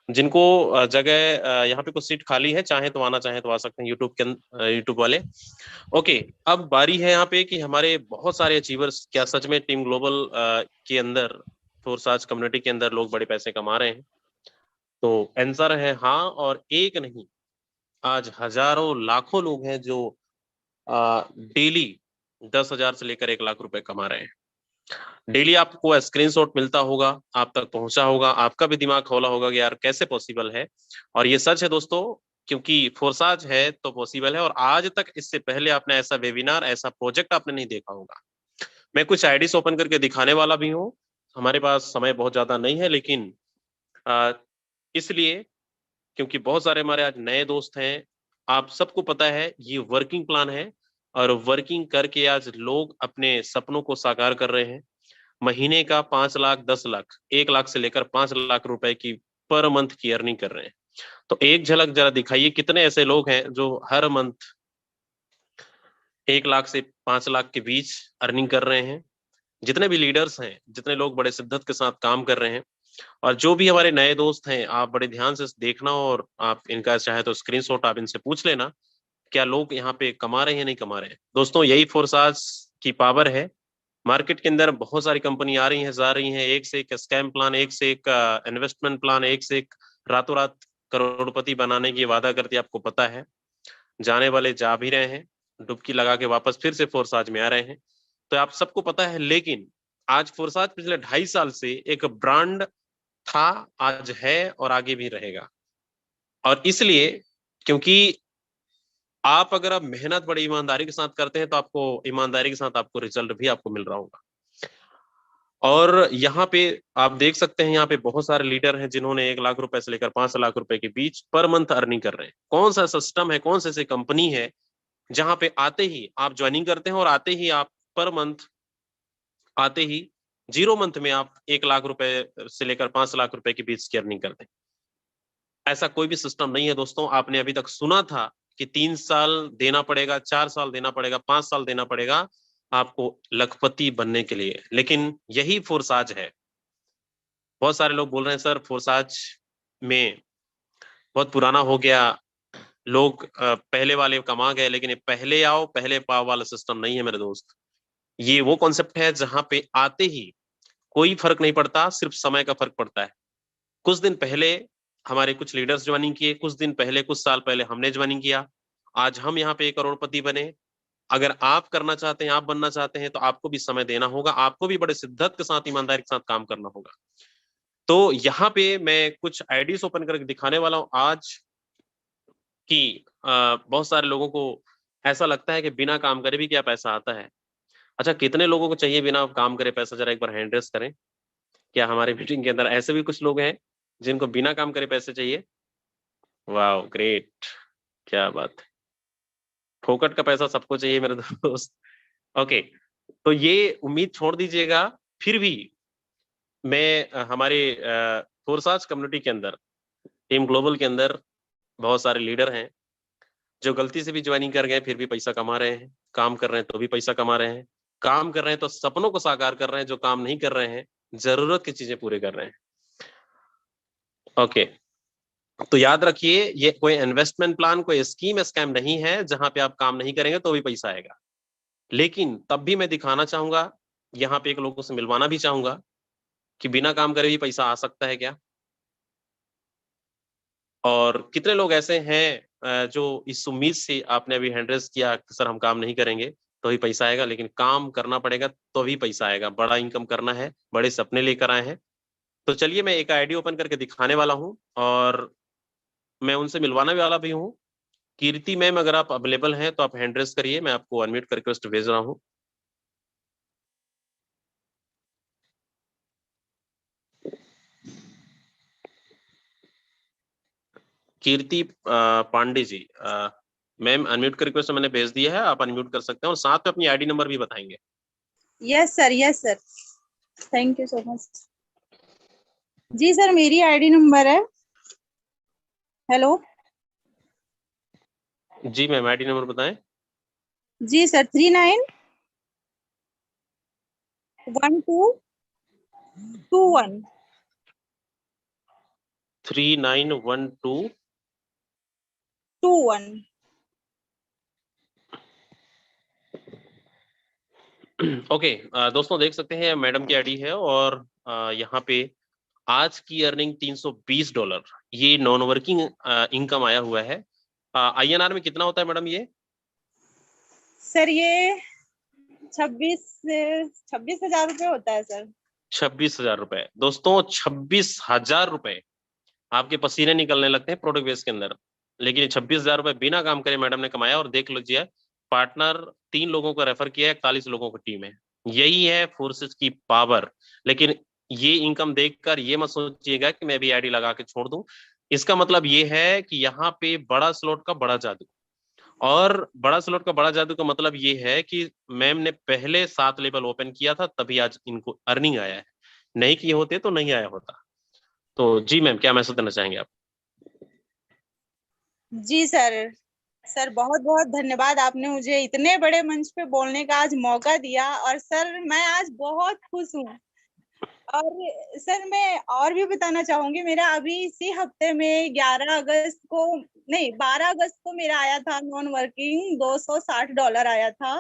जिनको जगह यहाँ पे कुछ सीट खाली है, चाहे तो आना, चाहे तो आ सकते हैं यूट्यूब वाले। ओके, अब बारी है यहाँ पे कि हमारे बहुत सारे अचीवर्स, क्या सच में टीम ग्लोबल के अंदर, फोर्साज कम्युनिटी के अंदर लोग बड़े पैसे कमा रहे हैं? तो आंसर है हाँ, और एक नहीं, आज हजारों लाखों लोग हैं जो डेली 10,000 से लेकर 1 लाख रुपए कमा रहे हैं। डेली आपको स्क्रीनशॉट मिलता होगा, आप तक पहुंचा होगा, आपका भी दिमाग खोला होगा कि यार कैसे पॉसिबल है। और ये सच है दोस्तों, क्योंकि फोर्साज है तो पॉसिबल है। और आज तक इससे पहले आपने ऐसा वेबिनार, ऐसा प्रोजेक्ट आपने नहीं देखा होगा। मैं कुछ आईडीज ओपन करके दिखाने वाला भी हूँ। हमारे पास समय बहुत ज्यादा नहीं है, लेकिन इसलिए क्योंकि बहुत सारे हमारे आज नए दोस्त हैं। आप सबको पता है ये वर्किंग प्लान है, और वर्किंग करके आज लोग अपने सपनों को साकार कर रहे हैं। महीने का 5 लाख, 10 लाख, 1 लाख से लेकर 5 लाख रुपए की पर मंथ की अर्निंग कर रहे हैं। तो एक झलक जरा दिखाइए, कितने ऐसे लोग हैं जो हर मंथ 1 लाख से 5 लाख के बीच अर्निंग कर रहे हैं। जितने भी लीडर्स हैं, जितने लोग बड़े शिद्दत के साथ काम कर रहे हैं, और जो भी हमारे नए दोस्त हैं, आप बड़े ध्यान से देखना, और आप इनका चाहे तो स्क्रीनशॉट आप इनसे पूछ लेना, क्या लोग यहाँ पे कमा रहे हैं, नहीं कमा रहे हैं। दोस्तों यही फोर्साज की पावर है। मार्केट के अंदर बहुत सारी कंपनी आ रही हैं, जा रही हैं, एक से एक स्कैम प्लान, एक से एक इन्वेस्टमेंट प्लान, एक से एक रातों रात करोड़पति बनाने की वादा करती है। आपको पता है, जाने वाले जा भी रहे हैं, डुबकी लगा के वापस फिर से फोर्साज में आ रहे हैं, तो आप सबको पता है। लेकिन आज फोर्साज पिछले 2.5 साल से एक ब्रांड था, आज है, और आगे भी रहेगा। और इसलिए क्योंकि आप अगर आप मेहनत बड़ी ईमानदारी के साथ करते हैं, तो आपको ईमानदारी के साथ आपको रिजल्ट भी आपको मिल रहा होगा। और यहाँ पे आप देख सकते हैं, यहाँ पे बहुत सारे लीडर हैं जिन्होंने 1 लाख रुपए से लेकर 5 लाख रुपए के बीच पर मंथ अर्निंग कर रहे हैं। कौन सा सिस्टम है, कौन सी कंपनी है जहां पे आते ही आप ज्वाइनिंग करते हैं और आते ही आप पर मंथ, आते ही 0 मंथ में आप 1 लाख रुपए से लेकर 5 लाख रुपए के बीच की अर्निंग करते हैं? ऐसा कोई भी सिस्टम नहीं है दोस्तों। आपने अभी तक सुना था कि 3 साल देना पड़ेगा, 4 साल देना पड़ेगा, 5 साल देना पड़ेगा आपको लखपति बनने के लिए, लेकिन यही फोर्साज है। बहुत सारे लोग बोल रहे हैं सर फोर्साज में बहुत पुराना हो गया, लोग पहले वाले कमा गए, लेकिन ये पहले आओ पहले पाओ वाला सिस्टम नहीं है मेरे दोस्त। ये वो कॉन्सेप्ट है जहां पे आते ही कोई फर्क नहीं पड़ता, सिर्फ समय का फर्क पड़ता है। कुछ दिन पहले हमारे कुछ लीडर्स ज्वाइनिंग किए, कुछ दिन पहले, कुछ साल पहले हमने ज्वाइनिंग किया, आज हम यहाँ पे 1 करोड़पति बने। अगर आप करना चाहते हैं, आप बनना चाहते हैं, तो आपको भी समय देना होगा, आपको भी बड़े शिद्दत के साथ, ईमानदारी के साथ काम करना होगा। तो यहाँ पे मैं कुछ आईडीज ओपन करके दिखाने वाला हूँ आज कि बहुत सारे लोगों को ऐसा लगता है कि बिना काम करे भी क्या पैसा आता है। अच्छा, कितने लोगों को चाहिए बिना काम करे पैसा? जरा एक बार हैंड रेस करें। क्या हमारे मीटिंग के अंदर ऐसे भी कुछ लोग हैं जिनको बिना काम करे पैसे चाहिए? वाह, ग्रेट, क्या बात है। फोकट का पैसा सबको चाहिए मेरे दोस्त। ओके, तो ये उम्मीद छोड़ दीजिएगा। फिर भी मैं हमारे फोर्साज कम्युनिटी के अंदर, टीम ग्लोबल के अंदर बहुत सारे लीडर हैं जो गलती से भी ज्वाइनिंग कर गए, फिर भी पैसा कमा रहे हैं। काम कर रहे हैं तो भी पैसा कमा रहे हैं। काम कर रहे हैं तो सपनों को साकार कर रहे हैं। जो काम नहीं कर रहे हैं, जरूरत की चीजें पूरे कर रहे हैं। ओके, तो याद रखिए, ये कोई इन्वेस्टमेंट प्लान, कोई स्कीम स्कैम नहीं है जहां पे आप काम नहीं करेंगे तो भी पैसा आएगा। लेकिन तब भी मैं दिखाना चाहूंगा, यहाँ पे एक लोगों से मिलवाना भी चाहूंगा कि बिना काम करे भी पैसा आ सकता है क्या। और कितने लोग ऐसे हैं जो इस उम्मीद से आपने अभी हैंड रेस किया कि सर हम काम नहीं करेंगे तो ही पैसा आएगा, लेकिन काम करना पड़ेगा तो भी पैसा आएगा। बड़ा इनकम करना है, बड़े सपने लेकर आए हैं। तो चलिए मैं एक आईडी ओपन करके दिखाने वाला हूं और मैं उनसे मिलवाना भी वाला भी हूं। कीर्ति मैम, अगर आप अवेलेबल हैं तो आप हैंड रेस करिए, मैं आपको अनम्यूट कर रिक्वेस्ट भेज रहा हूं। कीर्ति पांडे जी, मैम अनम्यूट का रिक्वेस्ट मैंने भेज दिया है, आप अनम्यूट कर सकते हैं और साथ में अपनी आईडी नंबर भी बताएंगे। Yes sir, thank you so much. जी सर, मेरी आईडी नंबर है, हेलो जी मैम, आईडी नंबर बताएं। जी सर, 391221। 3912 21। ओके दोस्तों देख सकते हैं मैडम की आईडी है और यहाँ पे आज की अर्निंग $320 ये नॉन वर्किंग इनकम आया हुआ है। INR में कितना होता है मैडम ये? सर ये 26,000 रुपये होता है सर। 26,000 रुपए दोस्तों, 26,000 रुपए आपके पसीने निकलने लगते हैं प्रोडक्ट बेस के अंदर, लेकिन 26,000 रुपए बिना काम करे मैडम ने कमाया। और देख लीजिए, पार्टनर 3 लोगों को रेफर किया है, 41 लोगों की टीम है। यही है फोर्सेस की पावर। लेकिन ये इनकम देखकर ये मत सोचिएगा कि मैं भी आईडी लगा के छोड़ दूं। इसका मतलब ये है कि यहाँ पे बड़ा स्लॉट का बड़ा जादू, और बड़ा स्लॉट का बड़ा जादू का मतलब ये है कि मैम ने पहले 7 लेवल ओपन किया था तभी आज इनको अर्निंग आया है, नहीं किए होते तो नहीं आया होता। तो जी मैम, क्या मैसेज देना चाहेंगे आप? जी सर बहुत बहुत धन्यवाद, आपने मुझे इतने बड़े मंच पे बोलने का आज मौका दिया। और सर मैं आज बहुत खुश हूँ। और सर मैं और भी बताना चाहूंगी, मेरा अभी इसी हफ्ते में 11 अगस्त को नहीं 12 अगस्त को मेरा आया था नॉन वर्किंग $260 आया था।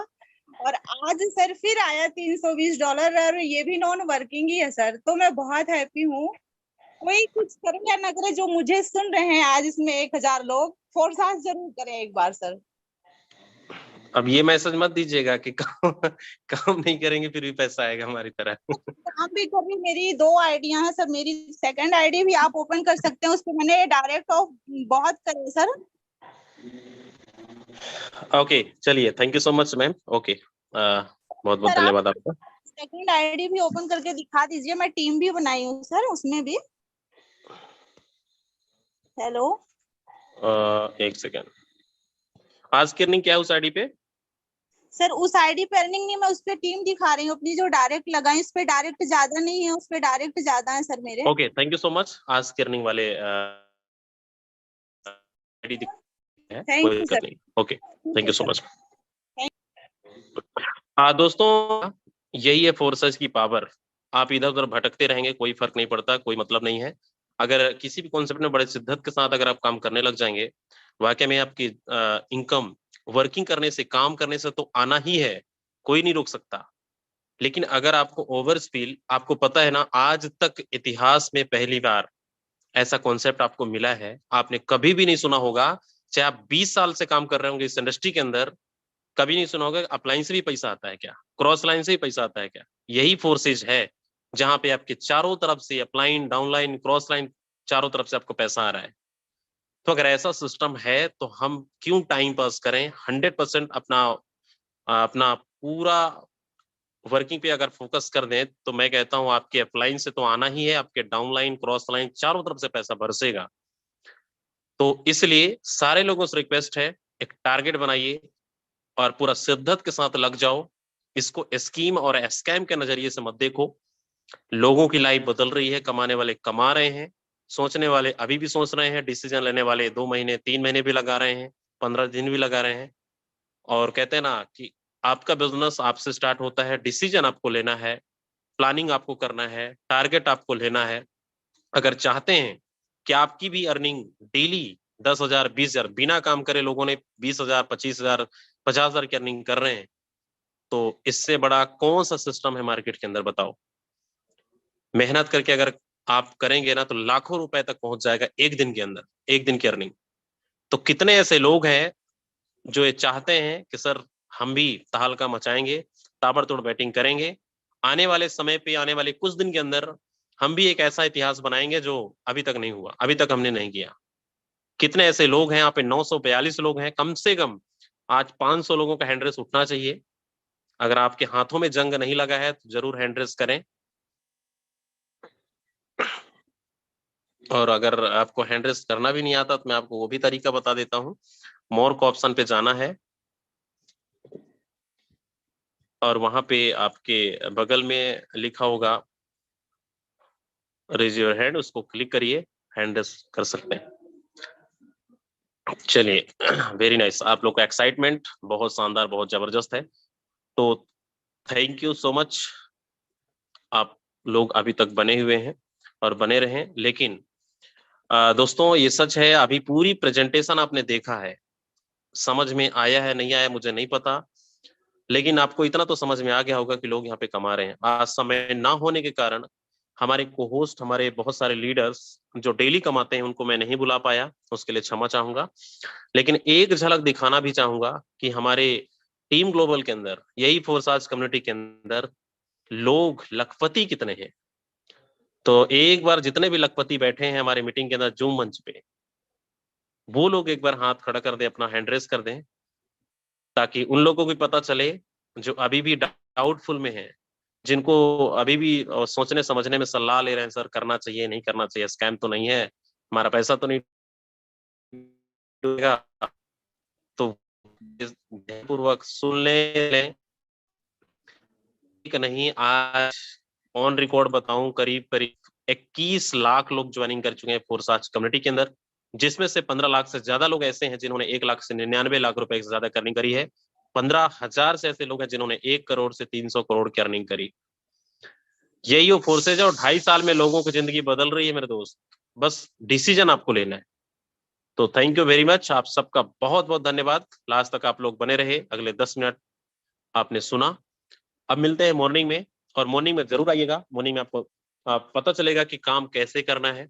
और आज सर फिर आया $320 और ये भी नॉन वर्किंग ही है सर। तो मैं बहुत हैप्पी हूँ। कोई कुछ करे या ना करे, जो मुझे सुन रहे हैं आज इसमें 1,000 लोग, फोर्स जरूर करें एक बार सर। अब ये मैसेज मत दीजिएगा कि काम नहीं करेंगे फिर भी पैसा आएगा हमारी तरह। काम भी कभी, मेरी 2 आईडियां हैं सर। मेरी सेकंड आईडी भी आप ओपन कर सकते हैं, उस पर मैंने डायरेक्ट ऑफ बहुत करे सर। ओके चलिए, thank you so much ma'am. Okay बहुत बहुत सर आप धन्यवाद आपका। सेकंड आईडी भी ओपन करके दिखा दीजिए, मैं टीम भी बनाई हूँ सर उसमें भी। हेलो एक सेकेंड, आज की अर्निंग क्या है उस आईडी पे? सर, उस आईडी पे अर्निंग नहीं, मैं उस पे टीम दिखा रही हूँ अपनी जो डायरेक्ट लगाई। उस पे डायरेक्ट ज्यादा नहीं है, उस पे डायरेक्ट ज्यादा है सर मेरे। Okay thank you so much. आज की अर्निंग वाले आईडी है, थैंक कोई यू दिक्कत सर। नहीं। Okay thank you so much. दोस्तों यही है फोर्सेस की पावर। आप इधर उधर भटकते रहेंगे, कोई फर्क नहीं पड़ता, कोई मतलब नहीं है। अगर किसी भी कॉन्सेप्ट में बड़े शिद्दत के साथ अगर आप काम करने लग जाएंगे, वाकई में आपकी इनकम वर्किंग करने से, काम करने से तो आना ही है, कोई नहीं रोक सकता। लेकिन अगर आपको ओवर स्पील, आपको पता है ना, आज तक इतिहास में पहली बार ऐसा कॉन्सेप्ट आपको मिला है, आपने कभी भी नहीं सुना होगा। चाहे आप 20 साल से काम कर रहे होंगे इस इंडस्ट्री के अंदर, कभी नहीं सुना होगा अपलाइन से भी पैसा आता है क्या, क्रॉस लाइन से भी पैसा आता है क्या। यही फोर्सेज है जहां पे आपके चारों तरफ से अपलाइन, डाउनलाइन, क्रॉस लाइन, चारों तरफ से आपको पैसा आ रहा है। तो अगर ऐसा सिस्टम है तो हम क्यों टाइम पास करें। 100% अपना अपना पूरा वर्किंग पे अगर फोकस कर दें तो मैं कहता हूं आपके अपलाइन से तो आना ही है, आपके डाउनलाइन, क्रॉस लाइन, चारों तरफ से पैसा बरसेगा। तो इसलिए सारे लोगों से रिक्वेस्ट है, एक टारगेट बनाइए और पूरा शिद्दत के साथ लग जाओ। इसको स्कीम और स्कैम के नजरिए से मत देखो। लोगों की लाइफ बदल रही है, कमाने वाले कमा रहे हैं, सोचने वाले अभी भी सोच रहे हैं, डिसीजन लेने वाले 2 महीने 3 महीने भी लगा रहे हैं, 15 दिन भी लगा रहे हैं। और कहते हैं ना कि आपका बिजनेस आपसे स्टार्ट होता है, डिसीजन आपको लेना है, प्लानिंग आपको करना है, टारगेट आपको लेना है। अगर चाहते हैं कि आपकी भी अर्निंग डेली 10,000 20,000 बिना काम करे लोगों ने 20,000 25,000 50,000 की अर्निंग कर रहे हैं, तो इससे बड़ा कौन सा सिस्टम है मार्केट के अंदर, बताओ। मेहनत करके अगर आप करेंगे ना तो लाखों रुपए तक पहुंच जाएगा एक दिन के अंदर, एक दिन की अर्निंग। तो कितने ऐसे लोग हैं जो ये चाहते हैं कि सर हम भी तहलका मचाएंगे, ताबड़तोड़ बैटिंग करेंगे, आने वाले समय पे, आने वाले कुछ दिन के अंदर हम भी एक ऐसा इतिहास बनाएंगे जो अभी तक नहीं हुआ, अभी तक हमने नहीं किया। कितने ऐसे लोग हैं यहाँ पे? 942 लोग हैं, कम से कम आज 500 लोगों का हैंड रेस उठना चाहिए। अगर आपके हाथों में जंग नहीं लगा है तो जरूर हैंड रेस करें। और अगर आपको हैंड रेस करना भी नहीं आता तो मैं आपको वो भी तरीका बता देता हूँ। मोर को ऑप्शन पे जाना है और वहां पे आपके बगल में लिखा होगा रेज योर हैंड, उसको क्लिक करिए, हैंड रेस कर सकते हैं। चलिए, वेरी नाइस। आप लोग का एक्साइटमेंट बहुत शानदार, बहुत जबरदस्त है। तो थैंक यू सो मच, आप लोग अभी तक बने हुए हैं और बने रहें। लेकिन दोस्तों ये सच है, अभी पूरी प्रेजेंटेशन आपने देखा है, समझ में आया है नहीं आया मुझे नहीं पता, लेकिन आपको इतना तो समझ में आ गया होगा कि लोग यहाँ पे कमा रहे हैं। आज समय ना होने के कारण हमारे को होस्ट, हमारे बहुत सारे लीडर्स जो डेली कमाते हैं उनको मैं नहीं बुला पाया, उसके लिए क्षमा चाहूंगा। लेकिन एक झलक दिखाना भी चाहूंगा कि हमारे टीम ग्लोबल के अंदर, यही फोर्साज कम्युनिटी के अंदर लोग लखपति कितने हैं। तो एक बार जितने भी लखपति बैठे हैं हमारे मीटिंग के अंदर जूम मंच पे, वो लोग एक बार हाथ खड़ा कर दें, अपना हैंड रेस कर दें, ताकि उन लोगों को भी पता चले जो अभी भी डाउटफुल में हैं, जिनको अभी भी सोचने समझने में सलाह ले रहे हैं, सर करना चाहिए नहीं करना चाहिए, स्कैम तो नहीं है, हमारा पैसा तो नहीं डूबेगा। तो पूर्वक सुन लें कि नहीं, आज ऑन रिकॉर्ड बताऊं करीब करीब 21 लाख लोग ज्वाइनिंग कर चुके हैं फोर्साज कम्युनिटी के अंदर, जिसमें से 15 लाख से ज्यादा लोग ऐसे हैं जिन्होंने 1 लाख से 99 लाख रुपए से ज्यादा अर्निंग करी है। 15,000 से ऐसे लोग हैं जिन्होंने 1 करोड़ से 300 करोड़ की अर्निंग करी। यही वो फोर्सेज है और 2.5 साल में लोगों की जिंदगी बदल रही है मेरे दोस्त। बस डिसीजन आपको लेना है। तो थैंक यू वेरी मच, आप सबका बहुत बहुत धन्यवाद। लास्ट तक आप लोग बने रहे, अगले 10 मिनट आपने सुना। अब मिलते हैं मॉर्निंग में, और मॉर्निंग में जरूर आइएगा। मॉर्निंग में आपको पता चलेगा कि काम कैसे करना है।